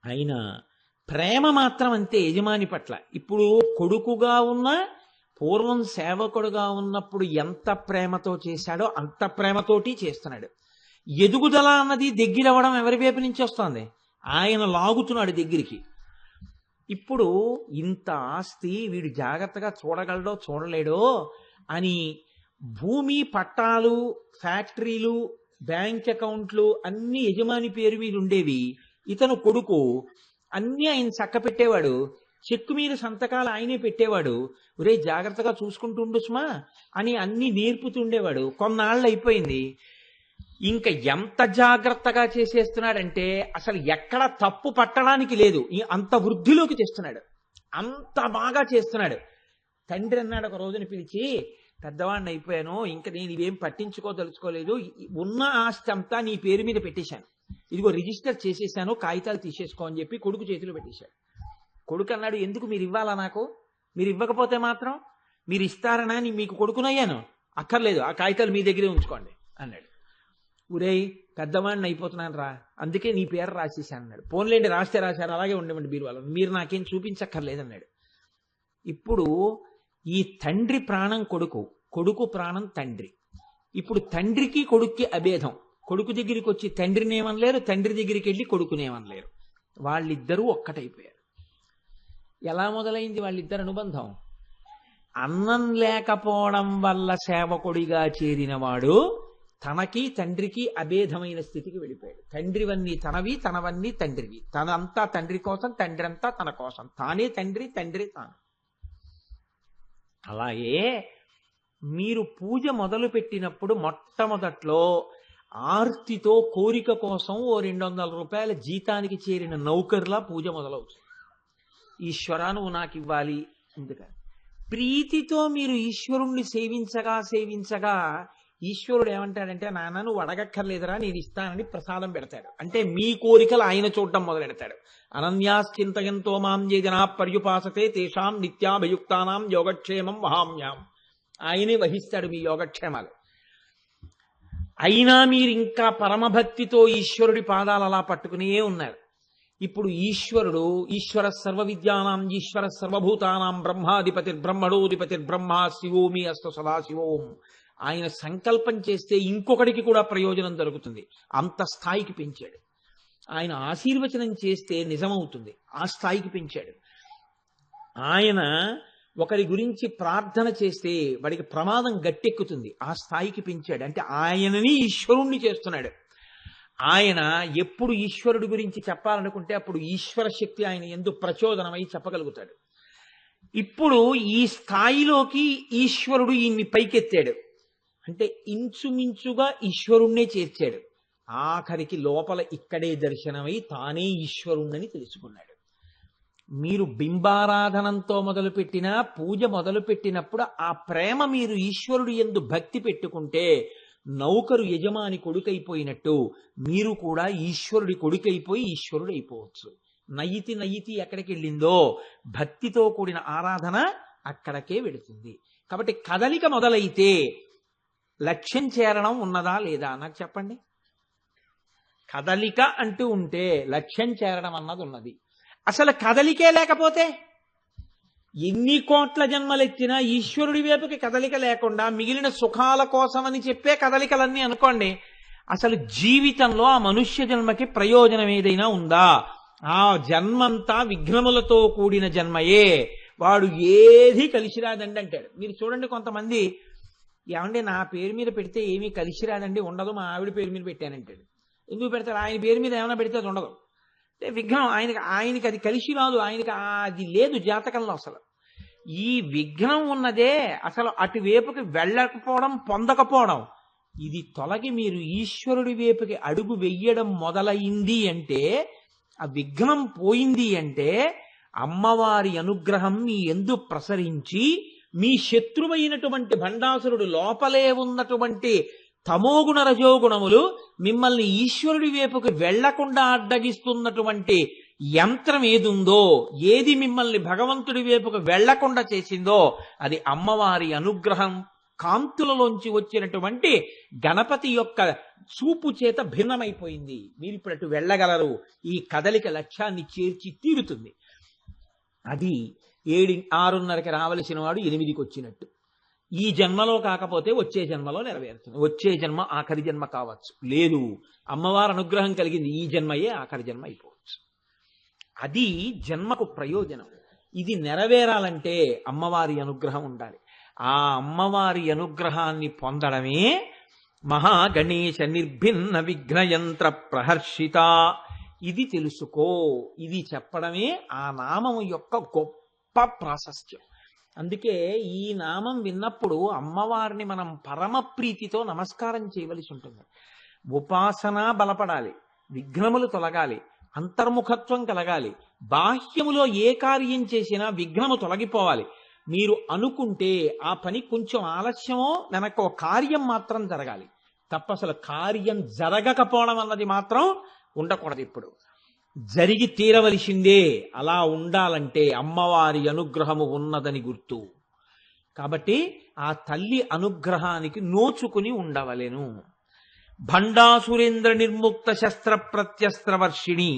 అయినా ప్రేమ మాత్రం అంతే యజమాని పట్ల. ఇప్పుడు కొడుకుగా ఉన్న, పూర్వం సేవకుడుగా ఉన్నప్పుడు ఎంత ప్రేమతో చేశాడో అంత ప్రేమతోటి చేస్తున్నాడు. ఎదుగుదల అన్నది దగ్గరవ్వడం ఎవరి వైపు నుంచి వస్తుంది? ఆయన లాగుతున్నాడు దగ్గరికి. ఇప్పుడు ఇంత ఆస్తి వీడు జాగ్రత్తగా చూడగలడో చూడలేడో అని భూమి, పట్టాలు, ఫ్యాక్టరీలు, బ్యాంక్ అకౌంట్లు అన్ని యజమాని పేరు మీద ఉండేవి. ఇతను కొడుకు అన్నీ ఆయన చక్క పెట్టేవాడు, చెక్కు మీద సంతకాలు ఆయనే పెట్టేవాడు. ఒరే జాగ్రత్తగా చూసుకుంటుండు సుమా అని అన్ని నేర్పుతుండేవాడు. కొన్నాళ్ళు అయిపోయింది, ఇంకా ఎంత జాగ్రత్తగా చేసేస్తున్నాడంటే అసలు ఎక్కడ తప్పు పట్టడానికి లేదు, అంత వృద్ధిలోకి తెస్తున్నాడు, అంత బాగా చేస్తున్నాడు. తండ్రి అన్నాడు ఒక రోజున పిలిచి, పెద్దవాడిని అయిపోయాను, ఇంకా నేను ఇవేం పట్టించుకోదలుచుకోలేదు, ఉన్న ఆస్తి అంతా నీ పేరు మీద పెట్టేశాను, ఇదిగో రిజిస్టర్ చేసేసాను, కాగితాలు తీసేసుకో అని చెప్పి కొడుకు చేతిలో పెట్టేశాడు. కొడుకు అన్నాడు, ఎందుకు మీరు ఇవ్వాలా నాకు? మీరు ఇవ్వకపోతే మాత్రం మీరు ఇస్తారనా మీకు కొడుకునయ్యాను? అక్కర్లేదు, ఆ కాగితాలు మీ దగ్గరే ఉంచుకోండి అన్నాడు. ఉరేయ్ పెద్దవాడిని అయిపోతున్నాను రా, అందుకే నీ పేరు రాసేసాను అన్నాడు. పోన్లేండి రాస్తే రాశారు, అలాగే ఉండేవండి బీరువాలో, మీరు నాకేం చూపించక్కర్లేదన్నాడు. ఇప్పుడు ఈ తండ్రి ప్రాణం కొడుకు, కొడుకు ప్రాణం తండ్రి. ఇప్పుడు తండ్రికి కొడుక్కి అభేదం. కొడుకు దగ్గరికి వచ్చి తండ్రిని ఏమనలేరు, తండ్రి దగ్గరికి వెళ్ళి కొడుకునేమనలేరు. వాళ్ళిద్దరూ ఒక్కటైపోయారు. ఎలా మొదలైంది వాళ్ళిద్దరు అనుబంధం? అన్నం లేకపోవడం వల్ల సేవకుడిగా చేరినవాడు తనకి తండ్రికి అభేదమైన స్థితికి వెళ్ళిపోయాడు. తండ్రివన్నీ తనవి, తనవన్నీ తండ్రివి, తనంతా తండ్రి కోసం, తండ్రి అంతా తన కోసం, తానే తండ్రి, తండ్రి తాను. అలాగే మీరు పూజ మొదలు పెట్టినప్పుడు మొట్టమొదట్లో ఆర్తితో కోరిక కోసం ఓ 200 రూపాయల జీతానికి చేరిన నౌకర్లా పూజ మొదలవుతుంది. ఈశ్వరా నువ్వు నాకు ఇవ్వాలి ఎందుకని. ప్రీతితో మీరు ఈశ్వరుణ్ణి సేవించగా సేవించగా ఈశ్వరుడు ఏమంటాడంటే, నాన్న నువ్వు అడగక్కర్లేదురా నేను ఇస్తానని ప్రసాదం పెడతాడు. అంటే మీ కోరికలు ఆయన చూడటం మొదలెడతాడు. అనన్యాశ్చింతయంతో మాం ఏ జనా పర్యుపాసతే తేషాం నిత్యాభయుక్తానాం యోగక్షేమం వహామ్యాం. ఆయనే వహిస్తాడు మీ యోగక్షేమాలు. అయినా మీరు ఇంకా పరమభక్తితో ఈశ్వరుడి పాదాలు అలా పట్టుకునే ఉన్నారు. ఇప్పుడు ఈశ్వరుడు ఈశ్వర సర్వ విద్యానాం ఈశ్వర సర్వభూతానాం బ్రహ్మాధిపతిర్బ్రహ్మణోధిపతిర్బ్రహ్మ శివోమి అస్త సదాశివోం. ఆయన సంకల్పం చేస్తే ఇంకొకడికి కూడా ప్రయోజనం దొరుకుతుంది, అంత స్థాయికి పెంచాడు. ఆయన ఆశీర్వచనం చేస్తే నిజమవుతుంది, ఆ స్థాయికి పెంచాడు. ఆయన ఒకరి గురించి ప్రార్థన చేస్తే వాడికి ప్రమాదం గట్టెక్కుతుంది, ఆ స్థాయికి పెంచాడు. అంటే ఆయనని ఈశ్వరుణ్ణి చేస్తున్నాడు. ఆయన ఎప్పుడు ఈశ్వరుడి గురించి చెప్పాలనుకుంటే అప్పుడు ఈశ్వర శక్తి ఆయన యందు ప్రచోదనమై చెప్పగలుగుతాడు. ఇప్పుడు ఈ స్థాయిలోకి ఈశ్వరుడు ఈయన్ని పైకెత్తాడు. అంటే ఇంచుమించుగా ఈశ్వరుణ్ణే చేర్చాడు. ఆఖరికి లోపల ఇక్కడే దర్శనమై తానే ఈశ్వరుణ్ణని తెలుసుకున్నాడు. మీరు బింబారాధనంతో మొదలుపెట్టిన పూజ మొదలుపెట్టినప్పుడు ఆ ప్రేమ మీరు ఈశ్వరుడు యందు భక్తి పెట్టుకుంటే నౌకరు యజమాని కొడుకైపోయినట్టు మీరు కూడా ఈశ్వరుడి కొడుకైపోయి ఈశ్వరుడు అయిపోవచ్చు. నయితి నయితి ఎక్కడికి వెళ్ళిందో భక్తితో కూడిన ఆరాధన అక్కడికే వెడుతుంది. కాబట్టి కదలిక మొదలైతే లక్ష్యం చేరడం ఉన్నదా లేదా నాకు చెప్పండి. కదలిక అంటూ ఉంటే లక్ష్యం చేరడం అన్నది ఉన్నది. అసలు కదలికే లేకపోతే ఎన్ని కోట్ల జన్మలెత్తినా ఈశ్వరుడి వైపుకి కదలిక లేకుండా మిగిలిన సుఖాల కోసమని చెప్పే కదలికలన్నీ అనుకోండి, అసలు జీవితంలో ఆ మనుష్య జన్మకి ప్రయోజనం ఏదైనా ఉందా? ఆ జన్మంతా విఘ్నములతో కూడిన జన్మయే, వాడు ఏది కలిసి రాదండి అంటాడు. మీరు చూడండి, కొంతమంది ఏమంటే నా పేరు మీద పెడితే ఏమీ కలిసి రాదండి, ఉండదు, మా ఆవిడ పేరు మీద పెట్టానంటాడు. ఎందుకు పెడతారు? ఆయన పేరు మీద ఏమైనా పెడితే అది ఉండదు. అంటే విఘ్నం ఆయనకి అది కలిసి రాదు, ఆయనకి అది లేదు జాతకంలో. అసలు ఈ విఘ్నం ఉన్నదే అసలు అటువైపుకి వెళ్ళకపోవడం, పొందకపోవడం. ఇది తొలగి మీరు ఈశ్వరుడి వైపుకి అడుగు వెయ్యడం మొదలైంది అంటే, ఆ విఘ్నం పోయింది అంటే, అమ్మవారి అనుగ్రహం మీ యందు ప్రసరించి మీ శత్రువైనటువంటి భండాసురుడు లోపలే ఉన్నటువంటి తమోగుణ రజోగుణములు మిమ్మల్ని ఈశ్వరుడి వైపుకి వెళ్లకుండా అడ్డగిస్తున్నటువంటి యంత్రం ఏదుందో, ఏది మిమ్మల్ని భగవంతుడి వైపుకి వెళ్లకుండా చేసిందో, అది అమ్మవారి అనుగ్రహం కాంతులలోంచి వచ్చినటువంటి గణపతి యొక్క చూపు చేత భిన్నమైపోయింది. మీరు ఇప్పుడు అటు వెళ్ళగలరు. ఈ కదలిక లక్ష్యాన్ని చేర్చి తీరుతుంది. అది 6:30కి రావలసిన వాడు 8కి వచ్చినట్టు. ఈ జన్మలో కాకపోతే వచ్చే జన్మలో నెరవేరుతుంది. వచ్చే జన్మ ఆఖరి జన్మ కావచ్చు. లేదు, అమ్మవారి అనుగ్రహం కలిగింది, ఈ జన్మయే ఆఖరి జన్మ అయిపోవచ్చు. అది జన్మకు ప్రయోజనం. ఇది నెరవేరాలంటే అమ్మవారి అనుగ్రహం ఉండాలి. ఆ అమ్మవారి అనుగ్రహాన్ని పొందడమే మహాగణేశ నిర్భిన్న విఘ్నయంత్ర ప్రహర్షిత. ఇది తెలుసుకో. ఇది చెప్పడమే ఆ నామము యొక్క గొప్ప ప్రాశస్త్యం. అందుకే ఈ నామం విన్నప్పుడు అమ్మవారిని మనం పరమ ప్రీతితో నమస్కారం చేయవలసి ఉంటుంది. ఉపాసన బలపడాలి, విఘ్నములు తొలగాలి, అంతర్ముఖత్వం కలగాలి. బాహ్యములో ఏ కార్యం చేసినా విఘ్నము తొలగిపోవాలి. మీరు అనుకుంటే ఆ పని కొంచెం ఆలస్యమో వెనక కార్యం మాత్రం జరగాలి తప్ప అసలు కార్యం జరగకపోవడం అన్నది మాత్రం ఉండకూడదు. ఇప్పుడు జరిగి తీరవలసిందే. అలా ఉండాలంటే అమ్మవారి అనుగ్రహము ఉన్నదని గుర్తు. కాబట్టి ఆ తల్లి అనుగ్రహానికి నోచుకుని ఉండవలెను. భండాసురేంద్ర నిర్ముక్త శస్త్ర ప్రత్యస్త్ర వర్షిణి.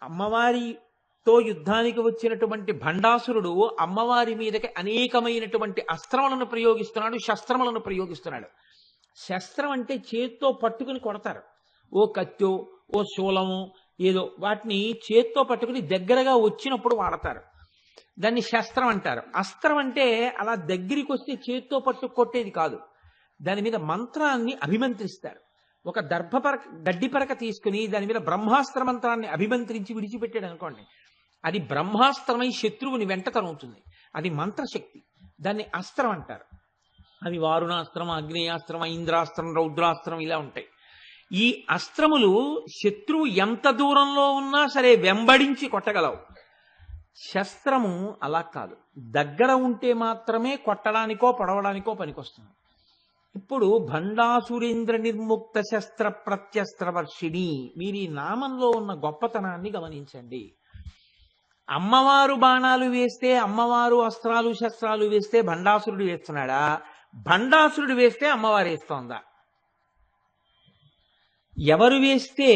అమ్మవారితో యుద్ధానికి వచ్చినటువంటి భండాసురుడు అమ్మవారి మీదకి అనేకమైనటువంటి అస్త్రములను ప్రయోగిస్తున్నాడు, శస్త్రములను ప్రయోగిస్తున్నాడు. శస్త్రం అంటే చేత్తో పట్టుకుని కొడతారు. ఓ కత్తో, ఓ శూలము, ఏదో వాటిని చేత్తో పట్టుకుని దగ్గరగా వచ్చినప్పుడు వాడతారు. దాన్ని శస్త్రం అంటారు. అస్త్రం అంటే అలా దగ్గరికి వస్తే చేత్తో పట్టు కొట్టేది కాదు. దాని మీద మంత్రాన్ని అభిమంత్రిస్తారు. ఒక గడ్డి పరక తీసుకుని దాని మీద బ్రహ్మాస్త్ర మంత్రాన్ని అభిమంత్రించి విడిచిపెట్టాడు అనుకోండి, అది బ్రహ్మాస్త్రమై శత్రువుని వెంట తరుగుతుంది. అది మంత్రశక్తి. దాన్ని అస్త్రం అంటారు. అవి వారుణాస్త్రం, అగ్నేయాస్త్రం, ఇంద్రాస్త్రం, రౌద్రాస్త్రం ఇలా ఉంటాయి. ఈ అస్త్రములు శత్రువు ఎంత దూరంలో ఉన్నా సరే వెంబడించి కొట్టగలవు. శస్త్రము అలా కాదు, దగ్గర ఉంటే మాత్రమే కొట్టడానికో పొడవడానికో పనికొస్తుంది. ఇప్పుడు భండాసురేంద్ర నిర్ముక్త శస్త్ర ప్రత్యస్త్ర వర్షిణి. మీరు ఈ నామంలో ఉన్న గొప్పతనాన్ని గమనించండి. అమ్మవారు బాణాలు వేస్తే, అమ్మవారు అస్త్రాలు శస్త్రాలు వేస్తే భండాసురుడు వేస్తున్నాడా? భండాసురుడు వేస్తే అమ్మవారు వేస్తోందా? ఎవరు వేస్తే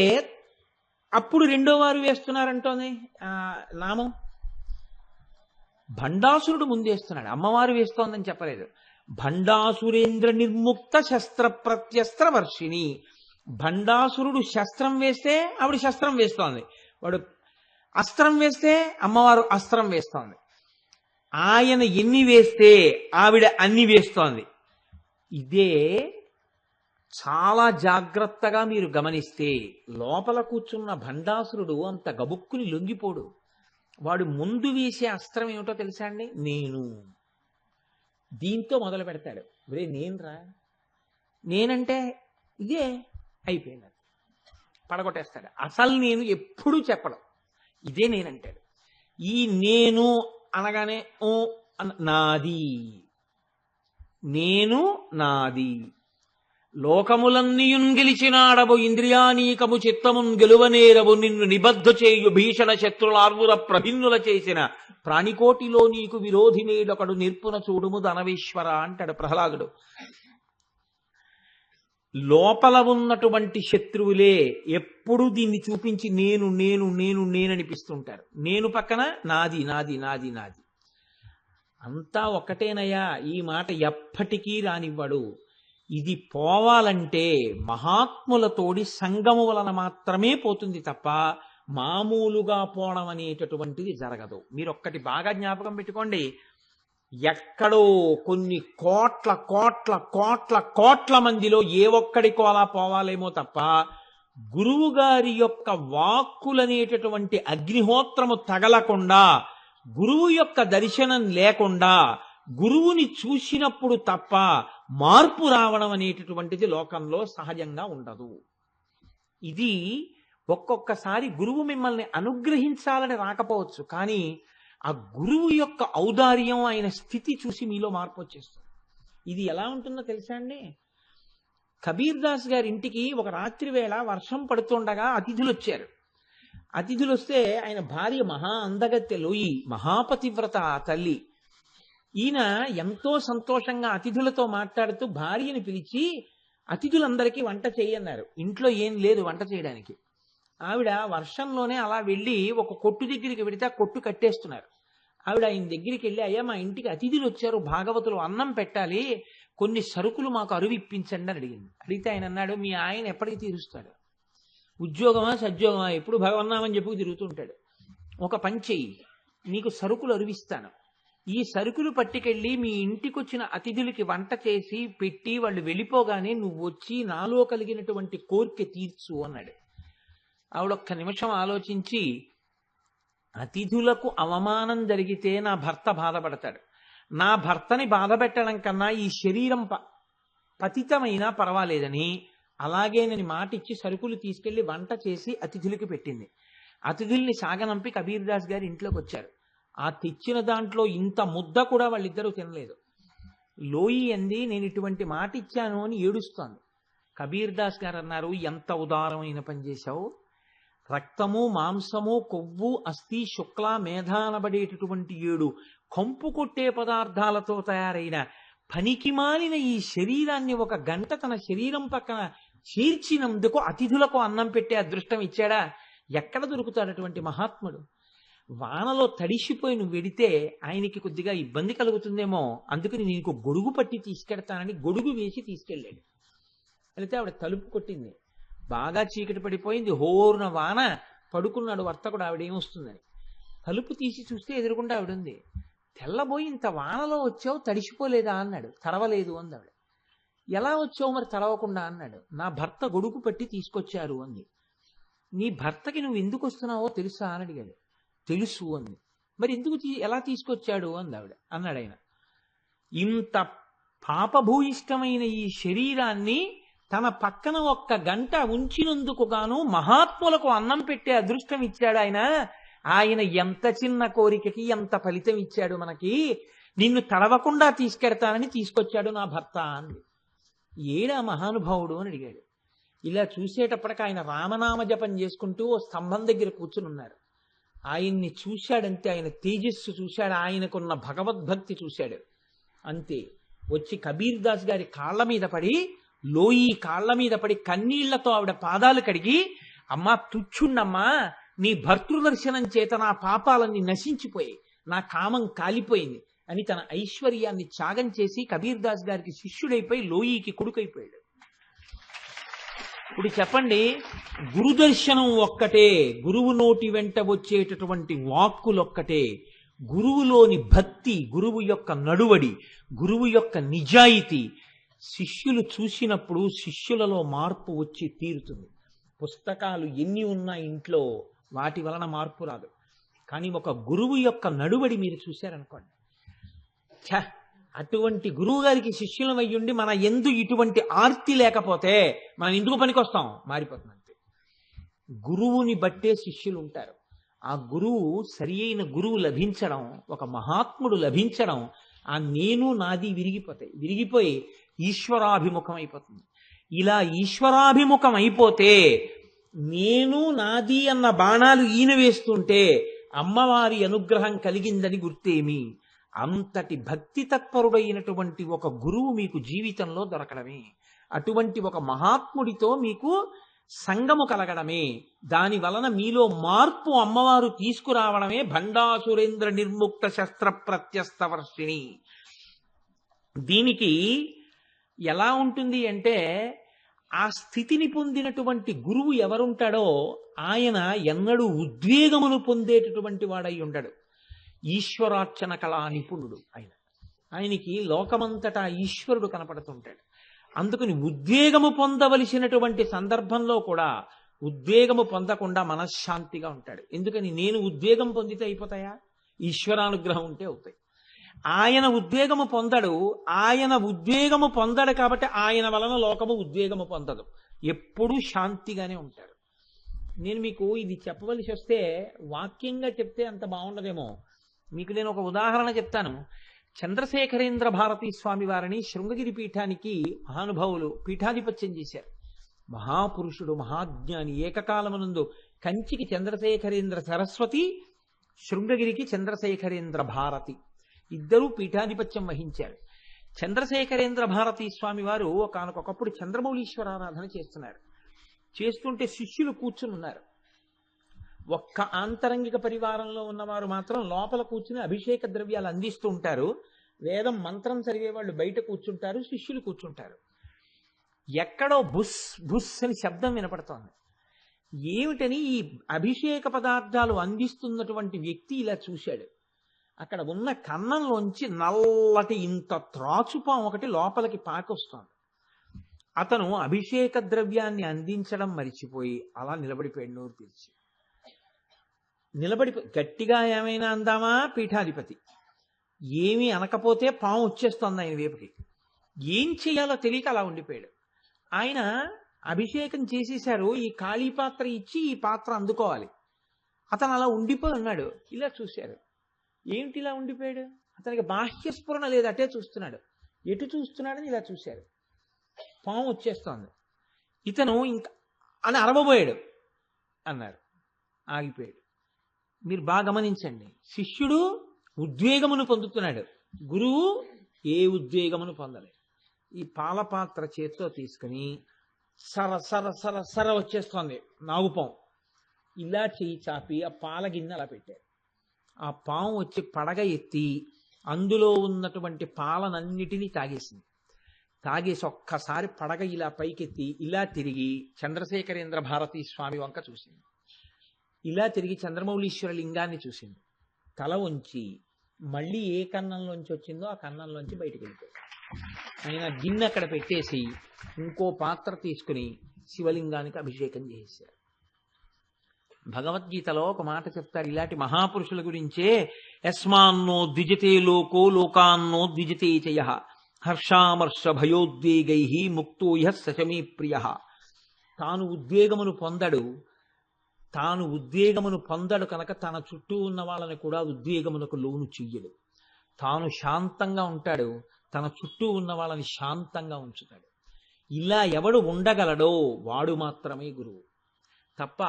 అప్పుడు రెండో వారు వేస్తున్నారంటోంది నామం. భండాసురుడు ముందేస్తున్నాడు, అమ్మవారు వేస్తోందని చెప్పలేదు. భండాసురేంద్ర నిర్ముక్త శస్త్ర ప్రత్యస్త్ర వర్షిణి. భండాసురుడు శస్త్రం వేస్తే ఆవిడ శస్త్రం వేస్తోంది, వాడు అస్త్రం వేస్తే అమ్మవారు అస్త్రం వేస్తోంది. ఆయన ఎన్ని వేస్తే ఆవిడ అన్ని వేస్తోంది. ఇదే చాలా జాగ్రత్తగా మీరు గమనిస్తే లోపల కూర్చున్న భండాసురుడు అంత గబుక్కుని లొంగిపోడు. వాడు ముందు వేసే అస్త్రం ఏమిటో తెలుసా అండి? నేను. దీంతో మొదలు పెడతాడు. ఒరే నేనురా, నేనంటే ఇదే అయిపోయింది, పడగొట్టేస్తాడు. అసలు నేను ఎప్పుడూ చెప్పడం, ఇదే నేనంటాడు. ఈ నేను అనగానే నాది, నేను నాది. లోకములన్నీయున్ గెలిచినాడవు ఇంద్రియానీకము చిత్తమున్ గెలువనేరవు నిన్ను నిబద్ధ చేయు భీషణ శత్రులార్వుర ప్రభిన్నుల చేసిన ప్రాణికోటిలో నీకు విరోధినేడొకడు నిర్పున చూడుము ధనవేశ్వర అంటాడు ప్రహ్లాదుడు. లోపల ఉన్నటువంటి శత్రువులే ఎప్పుడు దీన్ని చూపించి నేను నేను నేను నేననిపిస్తుంటారు. నేను పక్కన నాది నాది నాది నాది. అంతా ఒక్కటేనయ్యా, ఈ మాట ఎప్పటికీ రానివ్వడు. ఇది పోవాలంటే మహాత్ములతోడి సంగము వలన మాత్రమే పోతుంది తప్ప మామూలుగా పోవడం అనేటటువంటిది జరగదు. మీరు ఒక్కటి బాగా జ్ఞాపకం పెట్టుకోండి, ఎక్కడో కొన్ని కోట్ల కోట్ల కోట్ల కోట్ల మందిలో ఏ ఒక్కడికో అలా పోవాలేమో తప్ప గురువు గారి యొక్క వాక్కులనేటటువంటి అగ్నిహోత్రము తగలకుండా, గురువు యొక్క దర్శనం లేకుండా, గురువుని చూసినప్పుడు తప్ప మార్పు రావడం అనేటటువంటిది లోకంలో సహజంగా ఉండదు. ఇది ఒక్కొక్కసారి గురువు మిమ్మల్ని అనుగ్రహించాలని రాకపోవచ్చు, కానీ ఆ గురువు యొక్క ఔదార్యం, ఆయన స్థితి చూసి మీలో మార్పు వచ్చేస్తుంది. ఇది ఎలా ఉంటుందో తెలుసా అండి? కబీర్ దాస్ గారి ఇంటికి ఒక రాత్రి వేళ వర్షం పడుతుండగా అతిథులు వచ్చారు. అతిథులు వస్తే ఆయన భార్య మహా అందగత్తె లోయి, మహాపతివ్రత తల్లి. ఈయన ఎంతో సంతోషంగా అతిథులతో మాట్లాడుతూ భార్యని పిలిచి అతిథులందరికీ వంట చేయన్నారు. ఇంట్లో ఏం లేదు వంట చేయడానికి. ఆవిడ వర్షంలోనే అలా వెళ్ళి ఒక కొట్టు దగ్గరికి వెడితే ఆ కొట్టు కట్టేస్తున్నారు. ఆవిడ ఆయన దగ్గరికి వెళ్ళి, అయ్యా మా ఇంటికి అతిథులు వచ్చారు, భాగవతులు అన్నం పెట్టాలి, కొన్ని సరుకులు మాకు అరువు ఇప్పించండి అని అడిగింది. అడిగితే ఆయన అన్నాడు, మీ ఆయన ఎప్పటికి తీరుస్తాడు? ఉద్యోగమా సద్యోగమా ఎప్పుడు భగవన్నామని చెప్పు తిరుగుతుంటాడు. ఒక పని చెయ్యి, నీకు సరుకులు అరువిస్తాను, ఈ సరుకులు పట్టుకెళ్ళి మీ ఇంటికి వచ్చిన అతిథులకి వంట చేసి పెట్టి వాళ్ళు వెళ్ళిపోగానే నువ్వు వచ్చి నాలో కలిగినటువంటి కోరిక తీర్చు అన్నాడు. ఆవిడొక్క నిమిషం ఆలోచించి, అతిథులకు అవమానం జరిగితే నా భర్త బాధపడతాడు, నా భర్తని బాధ పెట్టడం కన్నా ఈ శరీరం పతితమైనా పర్వాలేదని అలాగే నేను మాటిచ్చి సరుకులు తీసుకెళ్లి వంట చేసి అతిథులకి పెట్టింది. అతిథుల్ని సాగనంపి కబీర్ దాస్ గారి ఇంట్లోకి వచ్చారు. ఆ తెచ్చిన దాంట్లో ఇంత ముద్ద కూడా వాళ్ళిద్దరూ తినలేదు. లోయి అంది, నేను ఇటువంటి మాట ఇచ్చాను అని ఏడుస్తోంది. కబీర్ దాస్ గారు అన్నారు, ఎంత ఉదారమైన పని చేశావు. రక్తము, మాంసము, కొవ్వు, అస్థి, శుక్ల, మేధ అనబడేటటువంటి 7 కంపు కొట్టే పదార్థాలతో తయారైన పనికిమాలిన ఈ శరీరాన్ని 1 గంట తన శరీరం పక్కన చేర్చినందుకు అతిథులకు అన్నం పెట్టే అదృష్టం ఇచ్చాడా? ఎక్కడ దొరుకుతాడు అటువంటి మహాత్ముడు? వానలో తడిసిపోయి నువ్వు వెడితే ఆయనకి కొద్దిగా ఇబ్బంది కలుగుతుందేమో, అందుకని నీకు గొడుగు పట్టి తీసుకెడతానని గొడుగు వేసి తీసుకెళ్ళాడు. వెళితే ఆవిడ తలుపు కొట్టింది. బాగా చీకటి పడిపోయింది, హోరున వాన. పడుకున్నాడు వర్తకుడు ఆవిడేమొస్తుందని. తలుపు తీసి చూస్తే ఎదురుకుండా ఆవిడుంది. తెల్లబోయి, ఇంత వానలో వచ్చావు, తడిసిపోలేదా అన్నాడు. తడవలేదు అంది ఆవిడ. ఎలా వచ్చావు మరి తడవకుండా అన్నాడు. నా భర్త గొడుగు పట్టి తీసుకొచ్చారు అంది. నీ భర్తకి నువ్వు ఎందుకు వస్తున్నావో తెలుసా అని అడిగాడు. తెలుసు అంది. మరి ఎందుకు ఎలా తీసుకొచ్చాడు అంది ఆవిడ. అన్నాడు ఆయన, ఇంత పాపభూయిష్టమైన ఈ శరీరాన్ని తన పక్కన 1 గంట ఉంచినందుకు గాను మహాత్ములకు అన్నం పెట్టే అదృష్టం ఇచ్చాడు ఆయన. ఆయన ఎంత చిన్న కోరికకి ఎంత ఫలితం ఇచ్చాడు మనకి. నిన్ను తడవకుండా తీసుకెడతానని తీసుకొచ్చాడు నా భర్త అంది. ఏడా మహానుభావుడు అని అడిగాడు. ఇలా చూసేటప్పటికి ఆయన రామనామ జపం చేసుకుంటూ ఓ స్తంభం దగ్గర కూర్చుని ఉన్నారు. ఆయన్ని చూశాడంతే, ఆయన తేజస్సు చూశాడు, ఆయనకున్న భగవద్భక్తి చూశాడు. అంతే వచ్చి కబీర్ దాస్ గారి కాళ్ళ మీద పడి, లోయి కాళ్ల మీద పడి కన్నీళ్లతో ఆవిడ పాదాలు కడిగి, అమ్మా తుచ్చుండమ్మా, నీ భర్తృదర్శనం చేత నా పాపాలన్నీ నశించిపోయాయి, నా కామం కాలిపోయింది అని తన ఐశ్వర్యాన్ని త్యాగం చేసి కబీర్ దాస్ గారికి శిష్యుడైపోయి లోయికి కొడుకైపోయాడు. ఇప్పుడు చెప్పండి, గురుదర్శనం ఒక్కటే, గురువు నోటి వెంట వచ్చేటటువంటి వాక్కులొక్కటే, గురువులోని భక్తి, గురువు యొక్క నడువడి, గురువు యొక్క నిజాయితీ శిష్యులు చూసినప్పుడు శిష్యులలో మార్పు వచ్చి తీరుతుంది. పుస్తకాలు ఎన్ని ఉన్నా ఇంట్లో వాటి వలన మార్పు రాదు, కానీ ఒక గురువు యొక్క నడువడి మీరు చూశారనుకోండి, అటువంటి గురువు గారికి శిష్యులం అయ్యుండి మన ఎందు ఇటువంటి ఆర్తి లేకపోతే మనం ఎందుకు పనికొస్తాం? మారిపోతుంది అంతే. గురువుని బట్టే శిష్యులు ఉంటారు. ఆ గురువు సరి అయిన గురువు లభించడం, ఒక మహాత్ముడు లభించడం, ఆ నేను నాది విరిగిపోతాయి. విరిగిపోయి ఈశ్వరాభిముఖం అయిపోతుంది. ఇలా ఈశ్వరాభిముఖం అయిపోతే నేను నాది అన్న బాణాలు ఈయన వేస్తుంటే అమ్మవారి అనుగ్రహం కలిగిందని గుర్తేమి? అంతటి భక్తి తత్పరుడైనటువంటి ఒక గురువు మీకు జీవితంలో దొరకడమే, అటువంటి ఒక మహాత్ముడితో మీకు సంగము కలగడమే, దాని వలన మీలో మార్పు అమ్మవారు తీసుకురావడమే భండాసురేంద్ర నిర్ముక్త శస్త్ర ప్రత్యస్త వర్షిణి. దీనికి ఎలా ఉంటుంది అంటే, ఆ స్థితిని పొందినటువంటి గురువు ఎవరుంటాడో ఆయన ఎన్నడూ ఉద్వేగమును పొందేటటువంటి వాడై ఉండడు. ఈశ్వరార్చన కళా నిపుణుడు ఆయనకి లోకమంతటా ఈశ్వరుడు కనపడుతుంటాడు. అందుకని ఉద్వేగము పొందవలసినటువంటి సందర్భంలో కూడా ఉద్వేగము పొందకుండా మనశ్శాంతిగా ఉంటాడు. ఎందుకని? నేను ఉద్వేగం పొందితే అయిపోతాయా? ఈశ్వరానుగ్రహం ఉంటే అవుతాయి. ఆయన ఉద్వేగము పొందడు, ఆయన ఉద్వేగము పొందడు కాబట్టి ఆయన వలన లోకము ఉద్వేగము పొందదు, ఎప్పుడూ శాంతిగానే ఉంటాడు. నేను మీకు ఇది చెప్పవలసి వస్తే వాక్యంగా చెప్తే అంత బాగుండదేమో. మీకు నేను ఒక ఉదాహరణ చెప్తాను. చంద్రశేఖరేంద్ర భారతీ స్వామి వారిని శృంగగిరి పీఠానికి మహానుభావులు పీఠాధిపత్యం చేశారు. మహాపురుషుడు, మహాజ్ఞాని. ఏకకాలమునందు కంచికి చంద్రశేఖరేంద్ర సరస్వతి, శృంగగిరికి చంద్రశేఖరేంద్ర భారతి ఇద్దరూ పీఠాధిపత్యం వహించారు. చంద్రశేఖరేంద్ర భారతీ స్వామి వారు ఒకనకొకప్పుడు చంద్రమౌళీశ్వరారాధన చేస్తున్నారు. చేస్తుంటే శిష్యులు కూర్చుని ఉన్నారు. ఒక్క ఆంతరంగిక పరివారంలో ఉన్నవారు మాత్రం లోపల కూర్చుని అభిషేక ద్రవ్యాలు అందిస్తూ ఉంటారు. వేదం మంత్రం చదివే వాళ్ళు బయట కూర్చుంటారు, శిష్యులు కూర్చుంటారు. ఎక్కడో బుస్ బుస్ అని శబ్దం వినపడుతోంది. ఏమిటని ఈ అభిషేక పదార్థాలు అందిస్తున్నటువంటి వ్యక్తి ఇలా చూశాడు. అక్కడ ఉన్న కన్నంలోంచి నల్లటి ఇంత త్రాచుపాం ఒకటి లోపలికి పాకొస్తోంది. అతను అభిషేక ద్రవ్యాన్ని అందించడం మరిచిపోయి అలా నిలబడిపోయాడు. నోరు తెరిచి గట్టిగా ఏమైనా అందామా? పీఠాధిపతి ఏమీ అనకపోతే పాము వచ్చేస్తోంది ఆయన వైపుకి. ఏం చెయ్యాలో తెలియక అలా ఉండిపోయాడు. ఆయన అభిషేకం చేసేశారు. ఈ ఖాళీ పాత్ర ఇచ్చి ఈ పాత్ర అందుకోవాలి. అతను అలా ఉండిపోయి ఉన్నాడు. ఇలా చూశారు. ఏమిటి ఇలా ఉండిపోయాడు? అతనికి బాహ్యస్ఫురణ లేదు, అటే చూస్తున్నాడు. ఎటు చూస్తున్నాడని ఇలా చూశారు. పాము వచ్చేస్తోంది. ఇతను ఇంకా అని అరవబోయాడు. అన్నారు. ఆగిపోయాడు. మీరు బాగా గమనించండి. శిష్యుడు ఉద్వేగమును పొందుతున్నాడు, గురువు ఏ ఉద్వేగమును పొందలేదు. ఈ పాలపాత్ర చేతితో తీసుకుని సర సర సర సర వచ్చేస్తోంది నాగుపాం. ఇలా చేయి చాపి ఆ పాల గిన్నె అలా పెట్టారు. ఆ పాము వచ్చి పడగ ఎత్తి అందులో ఉన్నటువంటి పాలనన్నిటినీ తాగేసింది. తాగేసి ఒక్కసారి పడగ ఇలా పైకెత్తి ఇలా తిరిగి చంద్రశేఖరేంద్ర భారతీ స్వామి వంక చూసింది. ఇలా తిరిగి చంద్రమౌళీశ్వర లింగాన్ని చూసింది. తల వంచి మళ్ళీ ఏ కన్నంలోంచి వచ్చిందో ఆ కన్నంలోంచి బయటకు వెళ్ళిపోయింది. ఆయన గిన్నె అక్కడ పెట్టేసి ఇంకో పాత్ర తీసుకుని శివలింగానికి అభిషేకం చేశారు. భగవద్గీతలో ఒక మాట చెప్తారు ఇలాంటి మహాపురుషుల గురించే. యస్మాన్నో ద్విజతే లోకో లోకాన్నో ద్విజతే చయ హర్షామర్ష భయోద్వేగై ముక్తో యః సచమే ప్రియ. తాను ఉద్వేగమును పొందడు కనుక తన చుట్టూ ఉన్న వాళ్ళని కూడా ఉద్వేగమునకు లోను చెయ్యడు. తాను శాంతంగా ఉంటాడు, తన చుట్టూ ఉన్న వాళ్ళని శాంతంగా ఉంచుతాడు. ఇలా ఎవడు ఉండగలడో వాడు మాత్రమే గురువు. తప్ప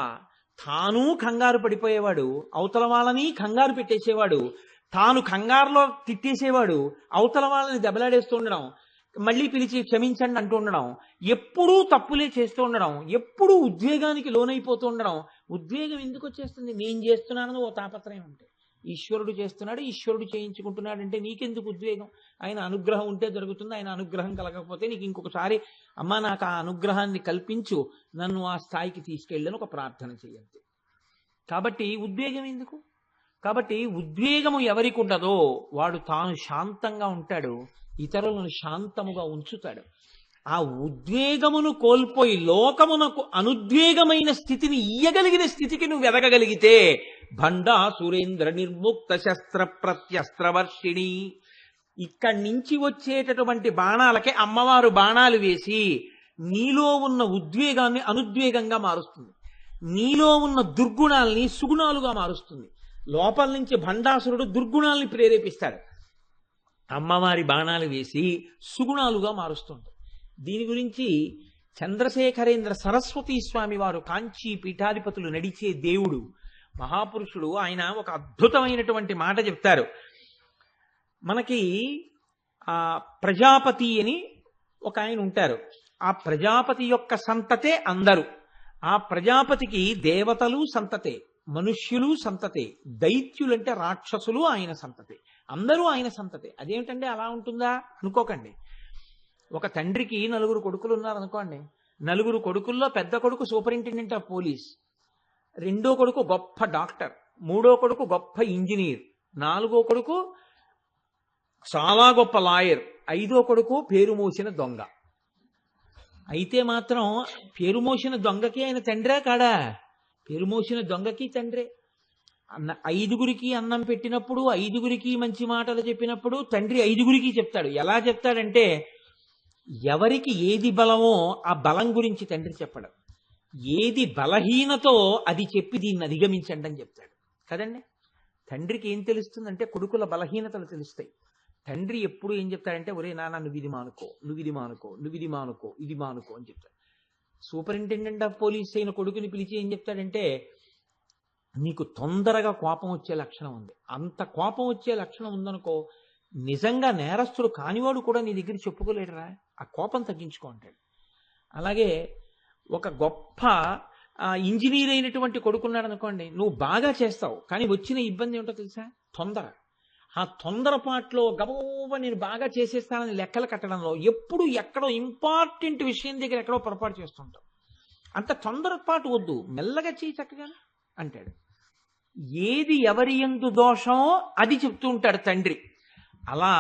తాను కంగారు పడిపోయేవాడు, అవతల వాళ్ళని కంగారు పెట్టేసేవాడు, తాను కంగారులో తిట్టేసేవాడు, అవతల వాళ్ళని దెబ్బలాడేస్తూ ఉండడం, మళ్ళీ పిలిచి క్షమించండి అంటూ ఉండడం, ఎప్పుడూ తప్పులే చేస్తూ ఉండడం, ఎప్పుడూ ఉద్వేగానికి లోనైపోతూ ఉండడం. ఉద్వేగం ఎందుకు వచ్చేస్తుంది? నేను చేస్తున్నానని ఓ తాపత్రయం ఉంటే. ఈశ్వరుడు చేస్తున్నాడు, ఈశ్వరుడు చేయించుకుంటున్నాడు అంటే నీకెందుకు ఉద్వేగం? ఆయన అనుగ్రహం ఉంటే జరుగుతుంది. ఆయన అనుగ్రహం కలగకపోతే నీకు ఇంకొకసారి అమ్మా నాకు ఆ అనుగ్రహాన్ని కల్పించు, నన్ను ఆ స్థాయికి తీసుకెళ్ళని ఒక ప్రార్థన చేయండి. కాబట్టి ఉద్వేగం ఎందుకు? కాబట్టి ఉద్వేగము ఎవరికి ఉండదో వాడు తాను శాంతంగా ఉంటాడు, ఇతరులను శాంతముగా ఉంచుతాడు. ఆ ఉద్వేగమును కోల్పోయి లోకమునకు అనుద్వేగమైన స్థితిని ఇయ్యగలిగిన స్థితికి నువ్వు ఎదగగలిగితే భండా సురేంద్ర నిర్ముక్త శస్త్ర ప్రత్యస్త్రవర్షిణి. ఇక్కడి నుంచి వచ్చేటటువంటి బాణాలకే అమ్మవారు బాణాలు వేసి నీలో ఉన్న ఉద్వేగాన్ని అనుద్వేగంగా మారుస్తుంది, నీలో ఉన్న దుర్గుణాల్ని సుగుణాలుగా మారుస్తుంది. లోపల నుంచి భండాసురుడు దుర్గుణాల్ని ప్రేరేపిస్తాడు, అమ్మవారి బాణాలు వేసి సుగుణాలుగా మారుస్తుంది. దీని గురించి చంద్రశేఖరేంద్ర సరస్వతీ స్వామి వారు కాంచీ పీఠాధిపతులు నడిచే దేవుడు, మహాపురుషుడు. ఆయన ఒక అద్భుతమైనటువంటి మాట చెప్తారు మనకి. ఆ ప్రజాపతి అని ఒక ఆయన ఉంటారు. ఆ ప్రజాపతి యొక్క సంతతే అందరూ. ఆ ప్రజాపతికి దేవతలు సంతతే, మనుష్యులు సంతతే, దైత్యులంటే రాక్షసులు ఆయన సంతతే, అందరూ ఆయన సంతతే. అదేమిటంటే అలా ఉంటుందా అనుకోకండి. ఒక తండ్రికి 4 కొడుకులు ఉన్నారనుకోండి. 4 కొడుకుల్లో పెద్ద కొడుకు సూపరింటెండెంట్ ఆఫ్ పోలీస్, రెండో కొడుకు గొప్ప డాక్టర్, మూడో కొడుకు గొప్ప ఇంజనీర్, 4గో కొడుకు చాలా గొప్ప లాయర్, 5వ కొడుకు పేరు మోసిన దొంగ. అయితే మాత్రం పేరు మోసిన దొంగకి ఆయన తండ్రే కాడా? పేరు మోసిన దొంగకి తండ్రే. 5గురికి అన్నం పెట్టినప్పుడు, 5గురికి మంచి మాటలు చెప్పినప్పుడు తండ్రి 5గురికి చెప్తాడు. ఎలా చెప్తాడంటే, ఎవరికి ఏది బలమో ఆ బలం గురించి తండ్రి చెప్పడం, ఏది బలహీనతో అది చెప్పి దీన్ని అధిగమించండి అని చెప్తాడు కదండి. తండ్రికి ఏం తెలుస్తుందంటే కొడుకుల బలహీనతలు తెలుస్తాయి. తండ్రి ఎప్పుడు ఏం చెప్తాడంటే, ఒరే నాన్న నువ్వు ఇది మానుకో, నువ్వు ఇది మానుకో, నువ్వు ఇది మానుకో, ఇది మానుకో అని చెప్తాడు. సూపరింటెండెంట్ ఆఫ్ పోలీస్ అయిన కొడుకుని పిలిచి ఏం చెప్తాడంటే, నీకు తొందరగా కోపం వచ్చే లక్షణం ఉంది, అంత కోపం వచ్చే లక్షణం ఉందనుకో, నిజంగా నేరస్తుడు కానివాడు కూడా నీ దగ్గర చెప్పుకోలేడురా, ఆ కోపం తగ్గించుకో అంటాడు. అలాగే ఒక గొప్ప ఇంజనీర్ అయినటువంటి కొడుకున్నాడు అనుకోండి, నువ్వు బాగా చేస్తావు కానీ వచ్చిన ఇబ్బంది ఏమిటో తెలుసా? తొందర. ఆ తొందరపాట్లో గబోవ నేను బాగా చేసేస్తానని లెక్కలు కట్టడంలో ఎప్పుడు ఎక్కడో ఇంపార్టెంట్ విషయం దగ్గర ఎక్కడో పొరపాటు చేస్తుంటావు. అంత తొందరపాటు వద్దు, మెల్లగా చేయి చక్కగా అంటాడు. ఏది ఎవరి యందు దోషమో అది చెప్తూ ఉంటాడు తండ్రి. అలా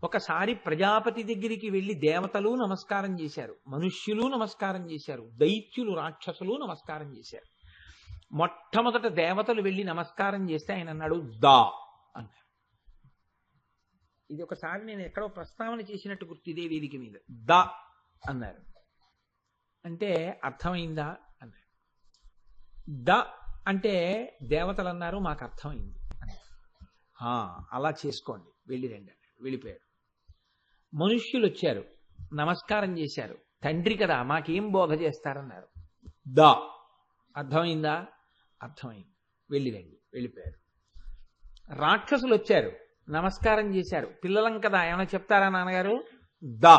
ఒకసారి ప్రజాపతి దగ్గరికి వెళ్ళి దేవతలు నమస్కారం చేశారు, మనుష్యులు నమస్కారం చేశారు, దైత్యులు రాక్షసులు నమస్కారం చేశారు. మొట్టమొదట దేవతలు వెళ్ళి నమస్కారం చేస్తే ఆయన అన్నాడు దా అన్నారు. ఇది ఒకసారి నేను ఎక్కడో ప్రస్తావన చేసినట్టు గుర్తు ఇదే వేదిక మీద. దా అన్నారు అంటే అర్థమైందా అన్నారు. ద అంటే దేవతలు అన్నారు మాకు అర్థమైంది అన్నారు. అలా చేసుకోండి వెళ్ళి రండి అన్నాడు. వెళ్ళిపోయారు. మనుష్యులు వచ్చారు, నమస్కారం చేశారు. తండ్రి కదా మాకేం బోధ చేస్తారన్నారు. దా అర్థమైందా? అర్థమైంది, వెళ్ళి రండి. వెళ్ళిపోయారు. రాక్షసులు వచ్చారు, నమస్కారం చేశారు. పిల్లలం కదా ఏమైనా చెప్తారా నాన్నగారు? దా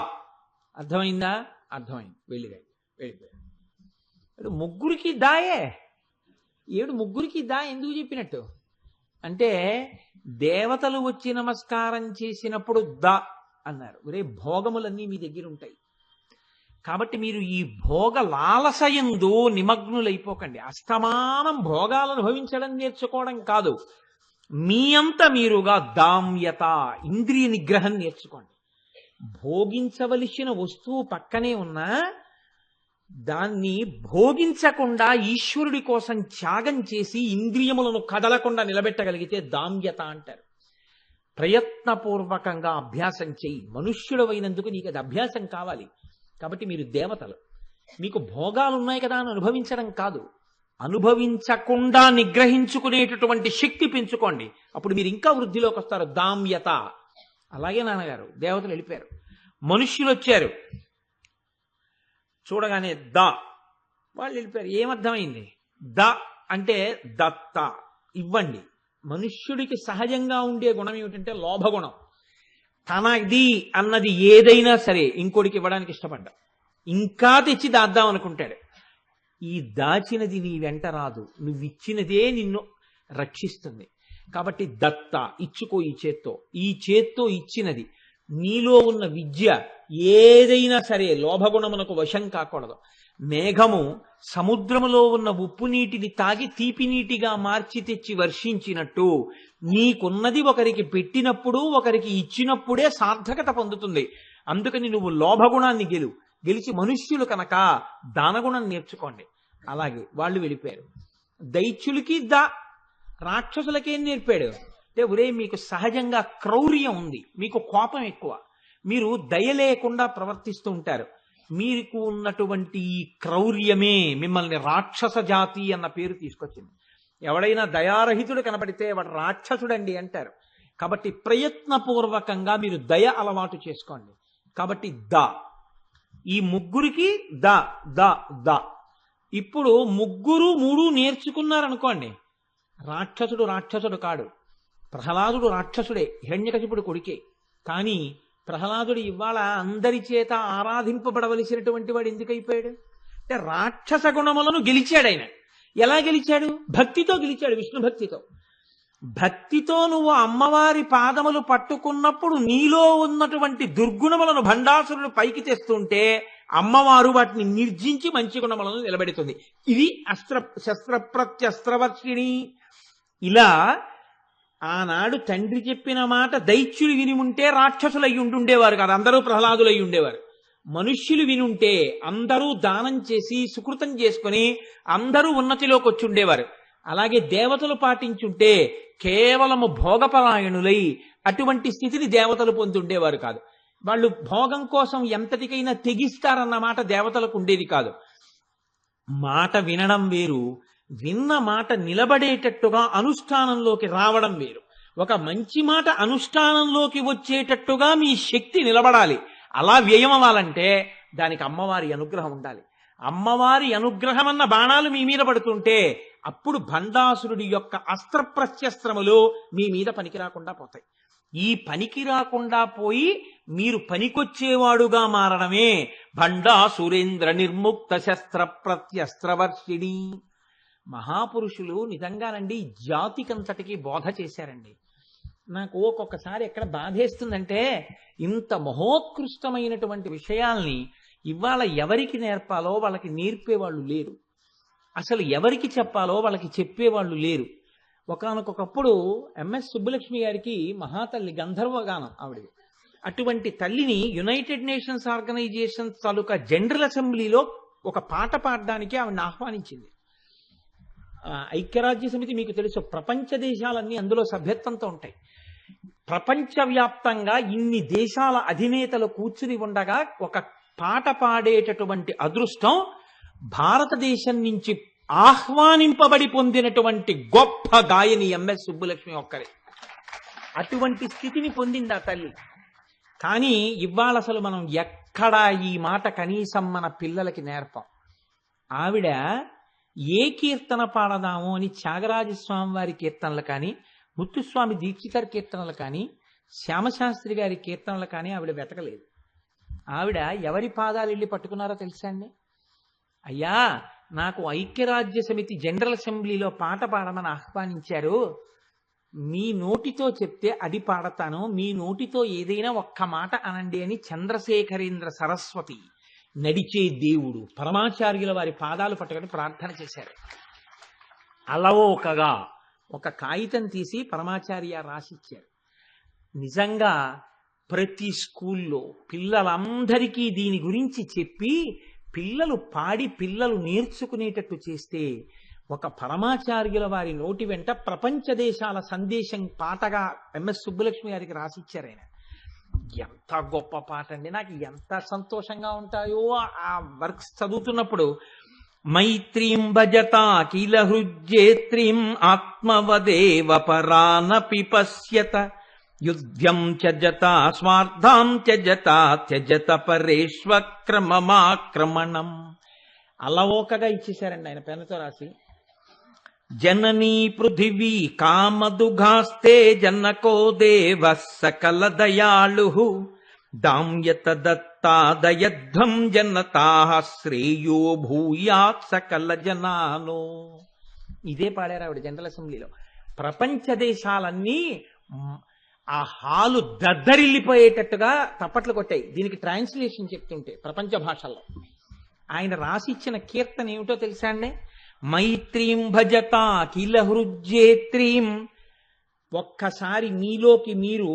అర్థమైందా? అర్థమైంది, వెళ్ళి రండి. వెళ్ళిపోయారు. ముగ్గురికి దాయే. ముగ్గురికి దా ఎందుకు చెప్పినట్టు అంటే, దేవతలు వచ్చి నమస్కారం చేసినప్పుడు దా అన్నారు. ఒరే భోగములన్నీ మీ దగ్గర ఉంటాయి కాబట్టి మీరు ఈ భోగ లాలసయందు నిమగ్నులైపోకండి. అస్తమానం భోగాలను అనుభవించడం నేర్చుకోవడం కాదు, మీ అంత మీరుగా దామ్యత, ఇంద్రియ నిగ్రహం నేర్చుకోండి. భోగించవలసిన వస్తువు పక్కనే ఉన్నా దాన్ని భోగించకుండా ఈశ్వరుడి కోసం త్యాగం చేసి ఇంద్రియములను కదలకుండా నిలబెట్టగలిగితే దామ్యత అంటారు. ప్రయత్నపూర్వకంగా అభ్యాసం చెయ్యి. మనుష్యుడవైనందుకు నీకు అది అభ్యాసం కావాలి. కాబట్టి మీరు దేవతలు, మీకు భోగాలు ఉన్నాయి కదా అని అనుభవించడం కాదు, అనుభవించకుండా నిగ్రహించుకునేటటువంటి శక్తి పెంచుకోండి. అప్పుడు మీరు ఇంకా వృద్ధిలోకి వస్తారు. దామ్యత. అలాగే నాన్నగారు దేవతలు వెళ్ళిపోయారు. మనుష్యులు వచ్చారు, చూడగానే ద, వాళ్ళు వెళ్ళిపోయారు. ఏమర్థమైంది? ద అంటే దత్త, ఇవ్వండి. మనుష్యుడికి సహజంగా ఉండే గుణం ఏమిటంటే లోభగుణం. తనది అన్నది ఏదైనా సరే ఇంకోటికి ఇవ్వడానికి ఇష్టపడ్డా, ఇంకా తెచ్చి దాద్దాం అనుకుంటాడు. ఈ దాచినది నీ వెంట రాదు, నువ్విచ్చినదే నిన్ను రక్షిస్తుంది. కాబట్టి దత్త, ఇచ్చుకో ఈ చేత్తో ఇచ్చినది. నీలో ఉన్న విద్య ఏదైనా సరే లోభగుణమునకు వశం కాకూడదు. మేఘము సముద్రములో ఉన్న ఉప్పు నీటిని తాగి తీపి నీటిగా మార్చి తెచ్చి వర్షించినట్టు నీకున్నది ఒకరికి పెట్టినప్పుడు, ఒకరికి ఇచ్చినప్పుడే సార్థకత పొందుతుంది. అందుకని నువ్వు లోభగుణాన్ని గెలిచి మనుష్యులు కనుక దానగుణం నేర్చుకోండి. అలాగే వాళ్ళు వెళ్ళిపోయారు. దైత్యులకి రాక్షసులకేం నేర్పాడు అంటే, ఒరే మీకు సహజంగా క్రౌర్యం ఉంది, మీకు కోపం ఎక్కువ, మీరు దయ లేకుండా ప్రవర్తిస్తూ ఉంటారు. మీకు ఉన్నటువంటి ఈ క్రౌర్యమే మిమ్మల్ని రాక్షస జాతి అన్న పేరు తీసుకొచ్చింది. ఎవడైనా దయారహితుడు కనపడితే వాడు రాక్షసుడండి అంటారు. కాబట్టి ప్రయత్నపూర్వకంగా మీరు దయ అలవాటు చేసుకోండి. కాబట్టి ఈ ముగ్గురికి ద ద ద. ఇప్పుడు ముగ్గురు మూడు నేర్చుకున్నారనుకోండి, రాక్షసుడు కాడు. ప్రహ్లాదుడు రాక్షసుడే, హిరణ్యకశిపుడు కొడుకే. కానీ ప్రహ్లాదుడు ఇవాళ అందరి చేత ఆరాధింపబడవలసినటువంటి వాడు ఎందుకు అయిపోయాడు అంటే రాక్షస గుణములను గెలిచాడు ఆయన. ఎలా గెలిచాడు? భక్తితో గెలిచాడు, విష్ణు భక్తితో. భక్తితో నువ్వు అమ్మవారి పాదములు పట్టుకున్నప్పుడు నీలో ఉన్నటువంటి దుర్గుణములను భండాసురుడు పైకి తెస్తుంటే అమ్మవారు వాటిని నిర్జించి మంచి గుణములను నిలబెడుతుంది. ఇది శస్త్రప్రత్యస్త్రవర్షిణి. ఇలా ఆనాడు తండ్రి చెప్పిన మాట దైత్యులు విని ఉంటే రాక్షసులు అయి ఉంటుండేవారు కాదు, అందరూ ప్రహ్లాదులు అయి ఉండేవారు. మనుష్యులు వినుంటే అందరూ దానం చేసి సుకృతం చేసుకుని అందరూ ఉన్నతిలోకి వచ్చి ఉండేవారు. అలాగే దేవతలు పాటించుంటే కేవలము భోగపరాయణులై అటువంటి స్థితిని దేవతలు పొందుండేవారు కాదు. వాళ్ళు భోగం కోసం ఎంతటికైనా తెగిస్తారన్న మాట దేవతలకు ఉండేది కాదు. మాట వినడం వేరు, విన్న మాట నిలబడేటట్టుగా అనుష్ఠానంలోకి రావడం వేరు. ఒక మంచి మాట అనుష్ఠానంలోకి వచ్చేటట్టుగా మీ శక్తి నిలబడాలి. అలా వ్యయం అవ్వాలంటే దానికి అమ్మవారి అనుగ్రహం ఉండాలి. అమ్మవారి అనుగ్రహం అన్న బాణాలు మీ మీద పడుతుంటే అప్పుడు భండాసురుడి యొక్క అస్త్రప్రత్యస్త్రములు మీ మీద పనికి రాకుండా పోతాయి. ఈ పనికి రాకుండా పోయి మీరు పనికొచ్చేవాడుగా మారడమే భండాసురేంద్ర నిర్ముక్త శస్త్ర ప్రత్యస్త్రవర్షిణి. మహాపురుషులు నిజంగానండి జాతికంతటికి బోధ చేశారండి. నాకు ఒక్కొక్కసారి ఎక్కడ బాధేస్తుందంటే ఇంత మహోత్కృష్టమైనటువంటి విషయాల్ని ఇవాళ ఎవరికి నేర్పాలో వాళ్ళకి నేర్పేవాళ్ళు లేరు, అసలు ఎవరికి చెప్పాలో వాళ్ళకి చెప్పేవాళ్ళు లేరు. ఒకానొకప్పుడు ఎంఎస్ సుబ్బలక్ష్మి గారికి మహాతల్లి గంధర్వగానం ఆవిడ. అటువంటి తల్లిని యునైటెడ్ నేషన్స్ ఆర్గనైజేషన్ తాలూకా జనరల్ అసెంబ్లీలో ఒక పాట పాడడానికి ఆవిడని ఆహ్వానించింది. ఐక్యరాజ్య సమితి మీకు తెలుసు, ప్రపంచ దేశాలన్నీ అందులో సభ్యత్వంతో ఉంటాయి. ప్రపంచవ్యాప్తంగా ఇన్ని దేశాల అధినేతలు కూర్చుని ఉండగా ఒక పాట పాడేటటువంటి అదృష్టం భారతదేశం నుంచి ఆహ్వానింపబడి పొందినటువంటి గొప్ప గాయని ఎంఎస్ సుబ్బులక్ష్మి ఒక్కరే. అటువంటి స్థితిని పొందింది ఆ తల్లి. కానీ ఇవాళ అసలు మనం ఎక్కడా ఈ మాట కనీసం మన పిల్లలకి నేర్పం. ఆవిడ ఏ కీర్తన పాడదాము అని త్యాగరాజస్వామి వారి కీర్తనలు కానీ, ముత్తుస్వామి దీక్షితర్ కీర్తనలు కానీ, శ్యామశాస్త్రి గారి కీర్తనలు కానీ ఆవిడ వెతకలేదు. ఆవిడ ఎవరి పాదాలు వెళ్ళి పట్టుకున్నారో తెలుసా అండి? అయ్యా, నాకు ఐక్యరాజ్య సమితి జనరల్ అసెంబ్లీలో పాట పాడమని ఆహ్వానించారు, మీ నోటితో చెప్తే అది పాడతాను, మీ నోటితో ఏదైనా ఒక్క మాట అనండి అని చంద్రశేఖరేంద్ర సరస్వతి నడిచే దేవుడు పరమాచార్యుల వారి పాదాలు పట్టుకొని ప్రార్థన చేశారు. అలవోకగా ఒక కాగితం తీసి పరమాచార్య రాసిచ్చారు. నిజంగా ప్రతి స్కూల్లో పిల్లలందరికీ దీని గురించి చెప్పి పిల్లలు పాడి పిల్లలు నేర్చుకునేటట్టు చేస్తే ఒక పరమాచార్యుల వారి నోటి వెంట ప్రపంచ దేశాల సందేశం పాటగా ఎంఎస్ సుబ్బలక్ష్మి గారికి రాసిచ్చారు ఆయన. ఎంత గొప్ప పాట అండి! నాకు ఎంత సంతోషంగా ఉంటాయో ఆ వర్క్స్ చదువుతున్నప్పుడు. మైత్రీం భజత కిల హృజ్యేత్రీం ఆత్మవదేవ పరానపి పశ్యత యుద్ధం త్యజత స్వార్థాం త్యజత త్యజత పరేష్వక్రమమాక్రమణం. అలవోకగా ఇచ్చేశారండి ఆయన పెన్నుతో రాసి. జననీ పృథివీ కామదుఘాస్తే జనకో దేవ సకల దయాళు దామ్యత దత్తాదయధ్వం జనతా శ్రేయో భూయాత్ సకల జనానో. ఇదే పాడారు ఆవిడ జనరల్ అసెంబ్లీలో. ప్రపంచ దేశాలన్నీ ఆ హాలు దద్దరిల్లిపోయేటట్టుగా తప్పట్లు కొట్టాయి దీనికి ట్రాన్స్లేషన్ చెప్తుంటే ప్రపంచ భాషల్లో. ఆయన రాసిచ్చిన కీర్తన ఏమిటో తెలుసా అండి? మైత్రీం భజత కిల హృజ్యేత్రీం. ఒక్కసారి మీలోకి మీరు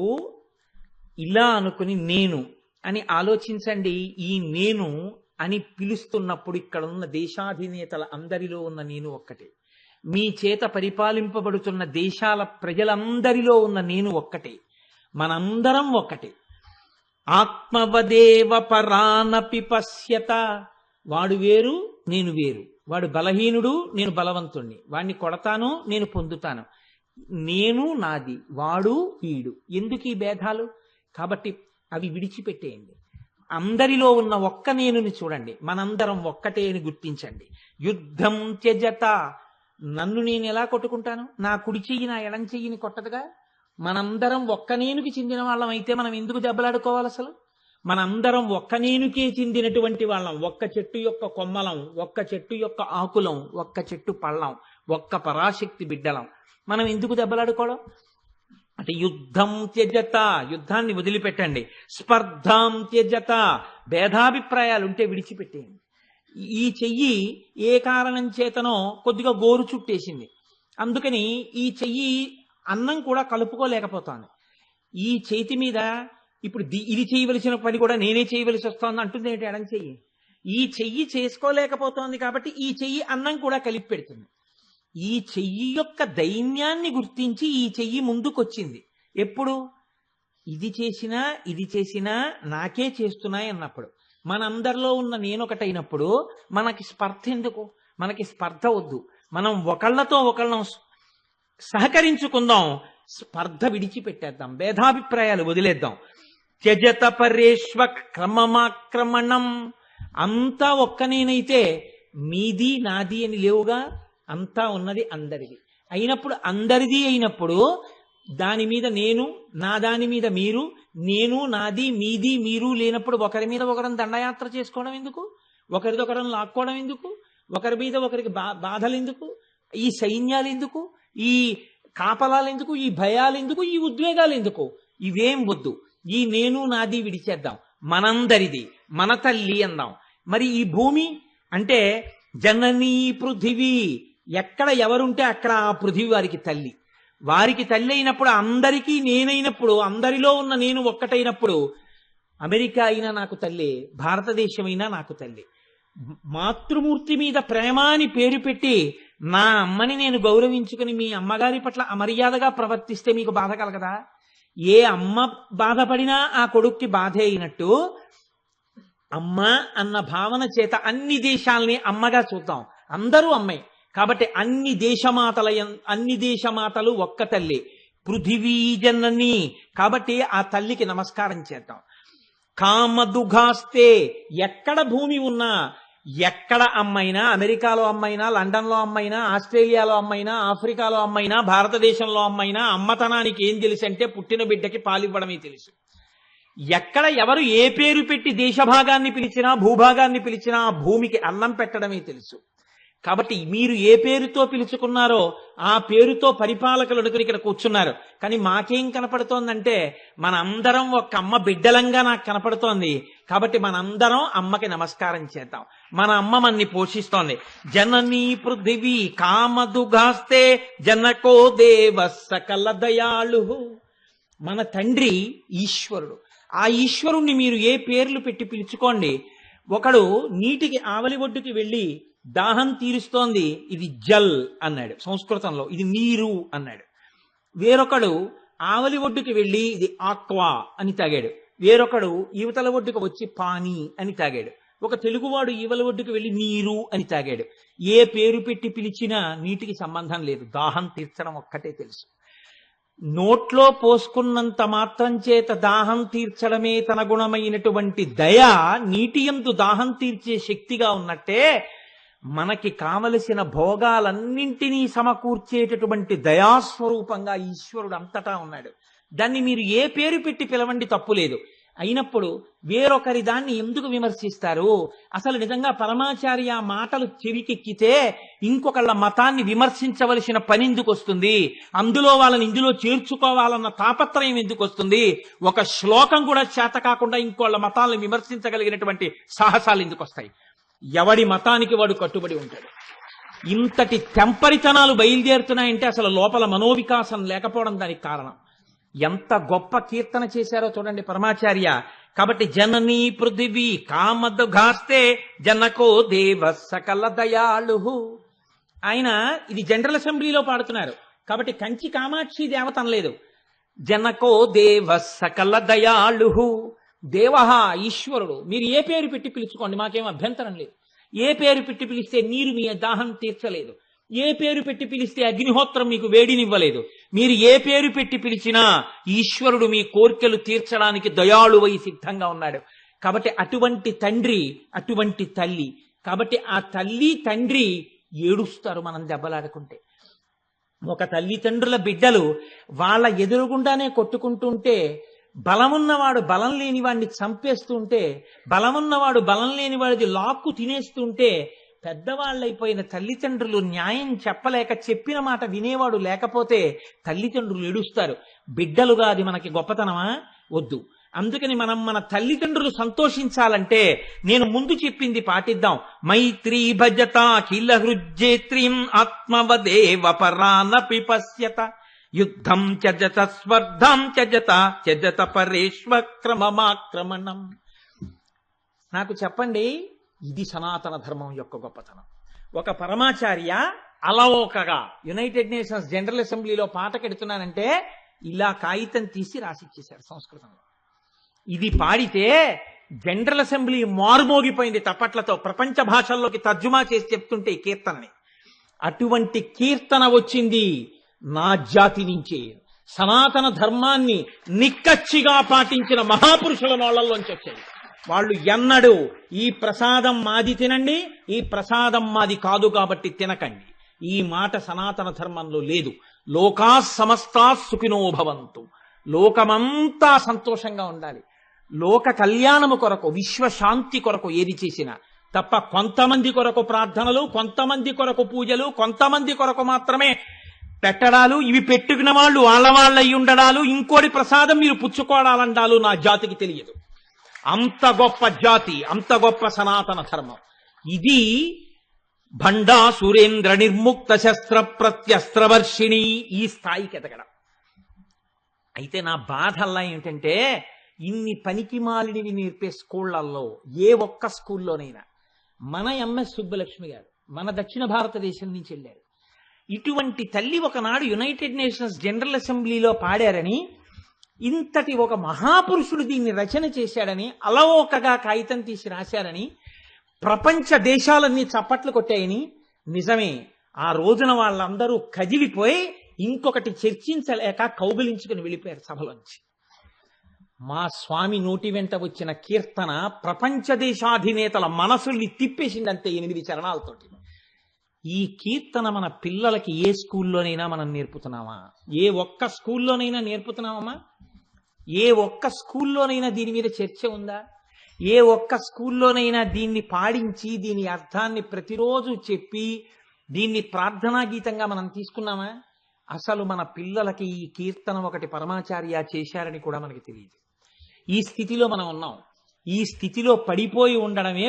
ఇలా అనుకుని నేను అని ఆలోచించండి. ఈ నేను అని పిలుస్తున్నప్పుడు ఇక్కడ ఉన్న దేశాధినేతల అందరిలో ఉన్న నేను ఒక్కటే, మీ చేత పరిపాలింపబడుతున్న దేశాల ప్రజలందరిలో ఉన్న నేను ఒక్కటే, మనందరం ఒక్కటే. ఆత్మవదేవ పరానపి పశ్యత. వాడు వేరు, నేను వేరు. వాడు బలహీనుడు, నేను బలవంతుణ్ణి. వాడిని కొడతాను, నేను పొందుతాను. నేను నాది, వాడు వీడు. ఎందుకు ఈ భేదాలు? కాబట్టి అవి విడిచిపెట్టేయండి. అందరిలో ఉన్న ఒక్క నేనుని చూడండి, మనందరం ఒక్కటే అని గుర్తించండి. యుద్ధం త్యజత. నన్ను నేను ఎలా కొట్టుకుంటాను? నా కుడి చెయ్యి నా ఎడం చెయ్యిని కొట్టదుగా. మనందరం ఒక్క నేనుకి చెందిన వాళ్ళం అయితే మనం ఎందుకు దెబ్బలాడుకోవాలి? అసలు మనందరం ఒక్క నేనుకే చెందినటువంటి వాళ్ళం. ఒక్క చెట్టు యొక్క కొమ్మలం, ఒక్క చెట్టు యొక్క ఆకులం, ఒక్క చెట్టు పళ్ళం, ఒక్క పరాశక్తి బిడ్డలం. మనం ఎందుకు దెబ్బలాడుకోవడం? అంటే యుద్ధం త్యజత, యుద్ధాన్ని వదిలిపెట్టండి. స్పర్ధాం త్యజత, భేదాభిప్రాయాలు ఉంటే విడిచిపెట్టేయండి. ఈ చెయ్యి ఏ కారణం చేతనో కొద్దిగా గోరు చుట్టేసింది, అందుకని ఈ చెయ్యి అన్నం కూడా కలుపుకోలేకపోతోంది. ఈ చేతి మీద ఇప్పుడు ఇది చేయవలసిన పని కూడా నేనే చేయవలసి వస్తోంది అంటుంది ఏంటి ఎడం చెయ్యి. ఈ చెయ్యి చేసుకోలేకపోతోంది కాబట్టి ఈ చెయ్యి అన్నం కూడా కలిపి పెడుతుంది. ఈ చెయ్యి యొక్క దైన్యాన్ని గుర్తించి ఈ చెయ్యి ముందుకొచ్చింది. ఎప్పుడు? ఇది చేసినా నాకే చేస్తున్నాయి అన్నప్పుడు. మనందరిలో ఉన్న నేనొకటైనప్పుడు మనకి స్పర్ధ ఎందుకు? మనకి స్పర్ధ వద్దు. మనం ఒకళ్ళతో ఒకళ్ళం సహకరించుకుందాం, స్పర్ధ విడిచిపెట్టేద్దాం, భేదాభిప్రాయాలు వదిలేద్దాం. త్యజత పరేష్వ క్రమమాక్రమణం. అంతా ఒక్క నేనైతే మీది నాది అని లేవుగా, అంతా ఉన్నది అందరిది అయినప్పుడు, అందరిది అయినప్పుడు దాని మీద నేను, నా దాని మీద మీరు, నేను నాది మీది మీరు లేనప్పుడు ఒకరి మీద ఒకరం దండయాత్ర చేసుకోవడం ఎందుకు? ఒకరిదొకరం లాక్కోవడం ఎందుకు? ఒకరి మీద ఒకరికి బాధలు ఎందుకు? ఈ సైన్యాలు ఎందుకు? ఈ కాపలాలు ఎందుకు? ఈ భయాలు ఎందుకు? ఈ ఉద్వేగాలు ఎందుకు? ఇవేం వద్దు. ఈ నేను నాది విడిచేద్దాం, మనందరిది, మన తల్లి అందాం. మరి ఈ భూమి అంటే జననీ పృథివీ, ఎక్కడ ఎవరుంటే అక్కడ ఆ పృథివీ వారికి తల్లి. వారికి తల్లి అయినప్పుడు అందరికీ నేనైనప్పుడు, అందరిలో ఉన్న నేను ఒక్కటైనప్పుడు అమెరికా అయినా నాకు తల్లి, భారతదేశం అయినా నాకు తల్లి. మాతృమూర్తి మీద ప్రేమ అని పేరు పెట్టి నా అమ్మని నేను గౌరవించుకుని మీ అమ్మగారి పట్ల అమర్యాదగా ప్రవర్తిస్తే మీకు బాధ కలగదా? ఏ అమ్మ బాధపడినా ఆ కొడుక్కి బాధే అయినట్టు అమ్మ అన్న భావన చేత అన్ని దేశాలని అమ్మగా చూద్దాం. అందరూ అమ్మే కాబట్టి అన్ని దేశమాతలు ఒక్క తల్లి, పృథివీ జనని. కాబట్టి ఆ తల్లికి నమస్కారం చేద్దాం. కామదుఘాస్తే, ఎక్కడ భూమి ఉన్నా, ఎక్కడ అమ్మైనా, అమెరికాలో అమ్మైనా, లండన్లో అమ్మైనా, ఆస్ట్రేలియాలో అమ్మైనా, ఆఫ్రికాలో అమ్మైనా, భారతదేశంలో అమ్మైనా, అమ్మతనానికి ఏం తెలుసు అంటే పుట్టిన బిడ్డకి పాలివ్వడమే తెలుసు. ఎక్కడ ఎవరు ఏ పేరు పెట్టి దేశభాగాన్ని పిలిచినా, భూభాగాన్ని పిలిచినా ఆ భూమికి అన్నం పెట్టడమే తెలుసు. కాబట్టి మీరు ఏ పేరుతో పిలుచుకున్నారో ఆ పేరుతో పరిపాలకులు అనుకుని ఇక్కడ కూర్చున్నారు. కానీ మాకేం కనపడుతోందంటే మనందరం ఒక అమ్మ బిడ్డలంగా నాకు కనపడుతోంది. కాబట్టి మనందరం అమ్మకి నమస్కారం చేద్దాం. మన అమ్మ మనని పోషిస్తోంది. జననీ పృథివీ కామదుఘాస్తే జనకో దేవ సకల దయాళు. మన తండ్రి ఈశ్వరుడు. ఆ ఈశ్వరుణ్ణి మీరు ఏ పేర్లు పెట్టి పిలుచుకోండి. ఒకడు నీటికి ఆవలి ఒడ్డుకి వెళ్ళి దాహం తీరుస్తోంది, ఇది జల్ అన్నాడు సంస్కృతంలో, ఇది నీరు అన్నాడు. వేరొకడు ఆవలి ఒడ్డుకి వెళ్ళి ఇది ఆక్వా అని తాగాడు. వేరొకడు యువతల ఒడ్డుకు వచ్చి పానీ అని తాగాడు. ఒక తెలుగువాడు ఈవల ఒడ్డుకు వెళ్ళి నీరు అని తాగాడు. ఏ పేరు పెట్టి పిలిచినా నీటికి సంబంధం లేదు, దాహం తీర్చడం ఒక్కటే తెలుసు. నోట్లో పోసుకున్నంత మాత్రం చేత దాహం తీర్చడమే తన గుణమైనటువంటి దయ నీటి యందు దాహం తీర్చే శక్తిగా ఉన్నట్టే మనకి కావలసిన భోగాలన్నింటినీ సమకూర్చేటటువంటి దయాస్వరూపంగా ఈశ్వరుడు అంతటా ఉన్నాడు. దాన్ని మీరు ఏ పేరు పెట్టి పిలవండి, తప్పులేదు. అయినప్పుడు వేరొకరి దాన్ని ఎందుకు విమర్శిస్తారు? అసలు నిజంగా పరమాచార్య మాటలు చెవికెక్కితే ఇంకొకళ్ళ మతాన్ని విమర్శించవలసిన పని ఎందుకు వస్తుంది? అందులో వాళ్ళని ఇందులో చేర్చుకోవాలన్న తాపత్రయం ఎందుకు వస్తుంది? ఒక శ్లోకం కూడా చేత కాకుండా ఇంకోళ్ళ మతాలను విమర్శించగలిగినటువంటి సాహసాలు ఎందుకు వస్తాయి? ఎవడి మతానికి వాడు కట్టుబడి ఉంటాడు. ఇంతటి తెంపరితనాలు బయలుదేరుతున్నాయంటే అసలు లోపల మనోవికాసం లేకపోవడం దానికి కారణం. ఎంత గొప్ప కీర్తన చేశారో చూడండి పరమాచార్య. కాబట్టి జననీ పృథివీ కామదుఘాస్తే జనకో దేవ సకల దయాళు. ఆయన ఇది జనరల్ అసెంబ్లీలో పాడుతున్నారు కాబట్టి కంచి కామాక్షి దేవత అనలేదు. జనకో దేవ సకల దయాళు. దేవహ ఈశ్వరుడు. మీరు ఏ పేరు పెట్టి పిలుచుకోండి, మాకేం అభ్యంతరం లేదు. ఏ పేరు పెట్టి పిలిస్తే నీరు మీ దాహం తీర్చలేదు, ఏ పేరు పెట్టి పిలిస్తే అగ్నిహోత్రం మీకు వేడినివ్వలేదు. మీరు ఏ పేరు పెట్టి పిలిచినా ఈశ్వరుడు మీ కోర్కెలు తీర్చడానికి దయాళువై సిద్ధంగా ఉన్నాడు. కాబట్టి అటువంటి తండ్రి, అటువంటి తల్లి. కాబట్టి ఆ తల్లి తండ్రి ఏడుస్తారు మనం దెబ్బలాడుకుంటే. ఒక తల్లిదండ్రుల బిడ్డలు వాళ్ళ ఎదురుగుండానే కొట్టుకుంటుంటే, బలమున్నవాడు బలం లేని వాడిని చంపేస్తుంటే, బలమున్నవాడు బలం లేని వాడిది లాక్కు తినేస్తుంటే, పెద్దవాళ్ళైపోయిన తల్లిదండ్రులు న్యాయం చెప్పలేక చెప్పిన మాట వినేవాడు లేకపోతే తల్లిదండ్రులు ఏడుస్తారు. బిడ్డలుగా అది మనకి గొప్పతనమా? వద్దు. అందుకని మనం మన తల్లిదండ్రులు సంతోషించాలంటే నేను ముందు చెప్పింది పాటిద్దాం. మైత్రీ భజత కిల హృజ్జేత్రీం ఆత్మవదేవ పరానపి పశ్యత యుద్ధం త్యజత స్వర్ధం త్యజత త్యజత పరేష్వక్రమమాక్రమణం. నాకు చెప్పండి, ఇది సనాతన ధర్మం యొక్క గొప్పతనం. ఒక పరమాచార్య అలవోకగా యునైటెడ్ నేషన్స్ జనరల్ అసెంబ్లీలో పాట కెడుతున్నానంటే ఇలా కాగితం తీసి రాసిచ్చేశారు సంస్కృతంలో. ఇది పాడితే జనరల్ అసెంబ్లీ మారుమోగిపోయింది తప్పట్లతో. ప్రపంచ భాషల్లోకి తర్జుమా చేసి చెప్తుంటే ఈ కీర్తనని. అటువంటి కీర్తన వచ్చింది నా జాతి నుంచే. సనాతన ధర్మాన్ని నిక్కచ్చిగా పాటించిన మహాపురుషుల నోళ్లలోంచి వచ్చాయి. వాళ్ళు ఎన్నడూ ఈ ప్రసాదం మాది తినండి, ఈ ప్రసాదం మాది కాదు కాబట్టి తినకండి, ఈ మాట సనాతన ధర్మంలో లేదు. లోకా సమస్తా సుఖినో భవంతు. లోకమంతా సంతోషంగా ఉండాలి. లోక కళ్యాణము కొరకు, విశ్వశాంతి కొరకు ఏది చేసినా తప్ప కొంతమంది కొరకు ప్రార్థనలు, కొంతమంది కొరకు పూజలు, కొంతమంది కొరకు మాత్రమే పెట్టడాలు, ఇవి పెట్టుకున్న వాళ్ళు వాళ్ళ అయి ఉండడాలు, ఇంకోటి ప్రసాదం మీరు పుచ్చుకోవాలండాలు నా జాతికి తెలియదు. అంత గొప్ప జాతి, అంత గొప్ప సనాతన ధర్మం ఇది. భండా సురేంద్ర నిర్ముక్త శస్త్ర ప్రత్యస్త్రవర్షిణి, ఈ స్థాయికి ఎదగడం. అయితే నా బాధల్లా ఏమిటంటే, ఇన్ని పనికిమాలినవి నేర్పే స్కూళ్లలో ఏ ఒక్క స్కూల్లోనైనా మన ఎంఎస్ సుబ్బలక్ష్మి గారు మన దక్షిణ భారతదేశం నుంచి వెళ్ళారు. ఇటువంటి తల్లి ఒకనాడు యునైటెడ్ నేషన్స్ జనరల్ అసెంబ్లీలో పాడారని, ఇంతటి ఒక మహాపురుషుడు దీన్ని రచన చేశాడని, అలవోకగా కాగితం తీసి రాశారని ప్రపంచ దేశాలన్నీ చప్పట్లు కొట్టాయని. నిజమే, ఆ రోజున వాళ్ళందరూ కదిలిపోయి ఇంకొకటి చర్చించలేక కౌగిలించుకుని వెళ్ళిపోయారు సభలోంచి. మా స్వామి నోటి వెంట వచ్చిన కీర్తన ప్రపంచ దేశాధినేతల మనసుల్ని తిప్పేసిందంతే 8 చరణాలతోటి. ఈ కీర్తన మన పిల్లలకి ఏ స్కూల్లోనైనా మనం నేర్పుతున్నామా? ఏ ఒక్క స్కూల్లోనైనా నేర్పుతున్నామా? ఏ ఒక్క స్కూల్లోనైనా దీని మీద చర్చ ఉందా? ఏ ఒక్క స్కూల్లోనైనా దీన్ని పాడించి దీని అర్థాన్ని ప్రతిరోజు చెప్పి దీన్ని ప్రార్థనా గీతంగా మనం తీసుకున్నామా? అసలు మన పిల్లలకి ఈ కీర్తన ఒకటి పరమాచార్య చేశారని కూడా మనకి తెలియదు. ఈ స్థితిలో మనం ఉన్నాం. ఈ స్థితిలో పడిపోయి ఉండడమే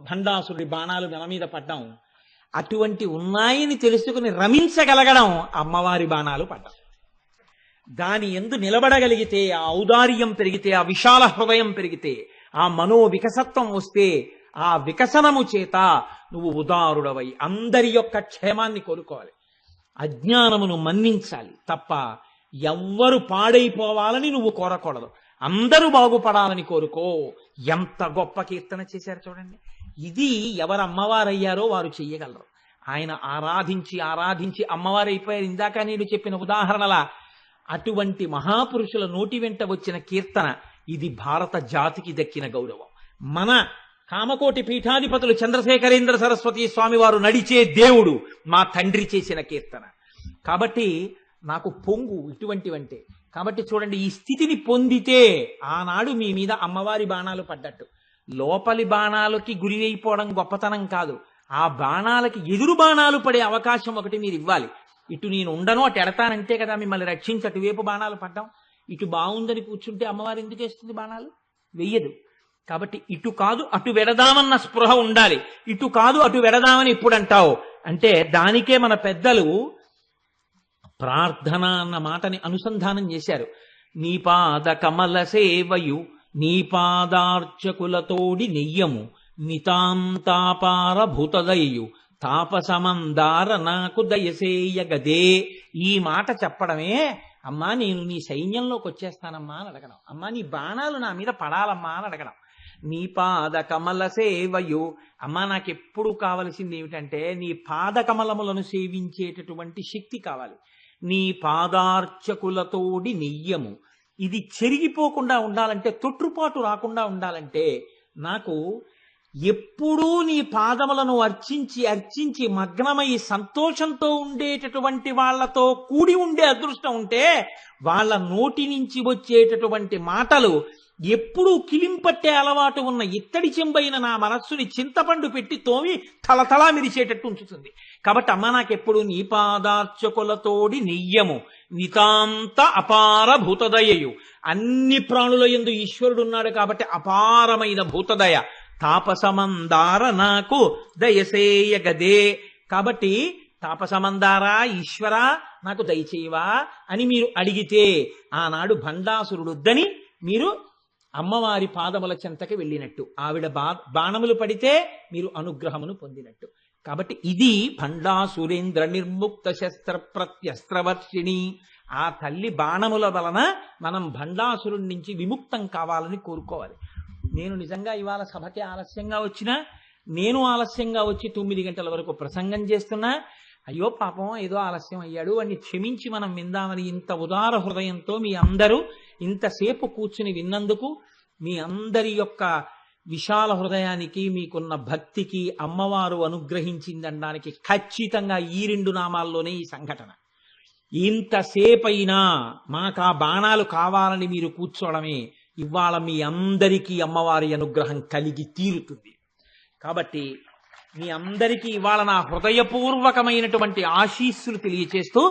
భండాసురుడి బాణాలు మన మీద పడ్డాం. అటువంటి ఉన్నాయని తెలుసుకుని రమించగలగడం అమ్మవారి బాణాలు పడ్డాం. దాని యందు నిలబడగలిగితే, ఆ ఔదార్యం పెరిగితే, ఆ విశాల హృదయం పెరిగితే, ఆ మనో వికసత్వం వస్తే, ఆ వికసనము చేత నువ్వు ఉదారుడవై అందరి యొక్క క్షేమాన్ని కోరుకోవాలి. అజ్ఞానమును మన్నించాలి తప్ప ఎవ్వరు పాడైపోవాలని నువ్వు కోరకూడదు. అందరూ బాగుపడాలని కోరుకో. ఎంత గొప్ప కీర్తన చేశారు చూడండి. ఇది ఎవరు అమ్మవారయ్యారో వారు చెయ్యగలరు. ఆయన ఆరాధించి ఆరాధించి అమ్మవారైపోయారు. ఇందాక నేను చెప్పిన ఉదాహరణల అటువంటి మహాపురుషుల నోటి వెంట వచ్చిన కీర్తన ఇది భారత జాతికి దక్కిన గౌరవం. మన కామకోటి పీఠాధిపతులు చంద్రశేఖరేంద్ర సరస్వతి స్వామి వారు నడిచే దేవుడు మా తండ్రి చేసిన కీర్తన. కాబట్టి నాకు పొంగు ఇటువంటివంటే. కాబట్టి చూడండి, ఈ స్థితిని పొందితే ఆనాడు మీ మీద అమ్మవారి బాణాలు పడ్డట్టు. లోపలి బాణాలకి గురి అయిపోవడం గొప్పతనం కాదు, ఆ బాణాలకి ఎదురు బాణాలు పడే అవకాశం ఒకటి మీరు ఇవ్వాలి. ఇటు నేను ఉండను అటు ఎడతానంటే కదా మిమ్మల్ని రక్షించి అటువైపు బాణాలు పడ్డాం. ఇటు బాగుందని కూర్చుంటే అమ్మవారు ఎందుకు వేస్తుంది బాణాలు? వెయ్యదు. కాబట్టి ఇటు కాదు అటు వెడదామన్న స్పృహ ఉండాలి. ఇటు కాదు అటు వెడదామని ఇప్పుడు అంటావు అంటే దానికే మన పెద్దలు ప్రార్థన అన్న మాటని అనుసంధానం చేశారు. నీ పాద కమల సేవయు నీ పాదార్చకులతోడి నెయ్యము నితాంతాపార భూతదయ్యు తాపసమందార నాకు దయసేయగదే. ఈ మాట చెప్పడమే అమ్మా నేను నీ సైన్యంలోకి వచ్చేస్తానమ్మా అని అడగడం, అమ్మా నీ బాణాలు నా మీద పడాలమ్మా అని అడగడం. నీ పాద కమల సేవయు, అమ్మా నాకెప్పుడు కావలసింది ఏమిటంటే నీ పాద కమలములను సేవించేటటువంటి శక్తి కావాలి. నీ పాదార్చకులతోడి నెయ్యము, ఇది చెరిగిపోకుండా ఉండాలంటే, తొట్టుపాటు రాకుండా ఉండాలంటే, నాకు ఎప్పుడూ నీ పాదములను అర్చించి అర్చించి మగ్నమై సంతోషంతో ఉండేటటువంటి వాళ్లతో కూడి ఉండే అదృష్టం ఉంటే, వాళ్ళ నోటి నుంచి వచ్చేటటువంటి మాటలు ఎప్పుడూ కిలింపట్టే అలవాటు ఉన్న ఇత్తడి చెంబైన నా మనస్సుని చింతపండు పెట్టి తోమి తలతలా మెరిచేటట్టు ఉంచుతుంది. కాబట్టి అమ్మ, నాకెప్పుడు నీ పాదార్చకులతోడి నెయ్యము నితాంత అపార భూతదయయు. అన్ని ప్రాణుల యందు ఈశ్వరుడు ఉన్నాడు కాబట్టి అపారమైన భూతదయ. తాపసమందార నాకు దయసేయగదే. కాబట్టి తాపసమందారా, ఈశ్వరా నాకు దయచేయవా అని మీరు అడిగితే, ఆనాడు భండాసురుడొద్దని మీరు అమ్మవారి పాదముల చెంతకి వెళ్ళినట్టు, ఆవిడ బాణములు పడితే మీరు అనుగ్రహమును పొందినట్టు. కాబట్టి ఇది భండాసురేంద్ర నిర్ముక్త శస్త్ర ప్రత్యస్త్రవర్షిణి. ఆ తల్లి బాణముల వలన మనం భండాసురుడి నుంచి విముక్తం కావాలని కోరుకోవాలి. నేను నిజంగా ఇవాళ సభకి ఆలస్యంగా వచ్చినా, నేను ఆలస్యంగా వచ్చి 9 గంటల వరకు ప్రసంగం చేస్తున్నా, అయ్యో పాపం ఏదో ఆలస్యం అయ్యాడు అని క్షమించి మనం విందామని ఇంత ఉదార హృదయంతో మీ అందరూ ఇంతసేపు కూర్చుని విన్నందుకు, మీ అందరి యొక్క విశాల హృదయానికి, మీకున్న భక్తికి అమ్మవారు అనుగ్రహించిందనడానికి ఖచ్చితంగా ఈ 2 నామాల్లోనే ఈ సంఘటన. ఇంతసేపైనా మాకు ఆ బాణాలు కావాలని మీరు కూర్చోవడమే ఇవాళ మీ అందరికీ అమ్మవారి అనుగ్రహం కలిగి తీరుతుంది. కాబట్టి మీ అందరికీ ఇవాళ నా హృదయపూర్వకమైనటువంటి ఆశీస్సులు తెలియచేస్తూ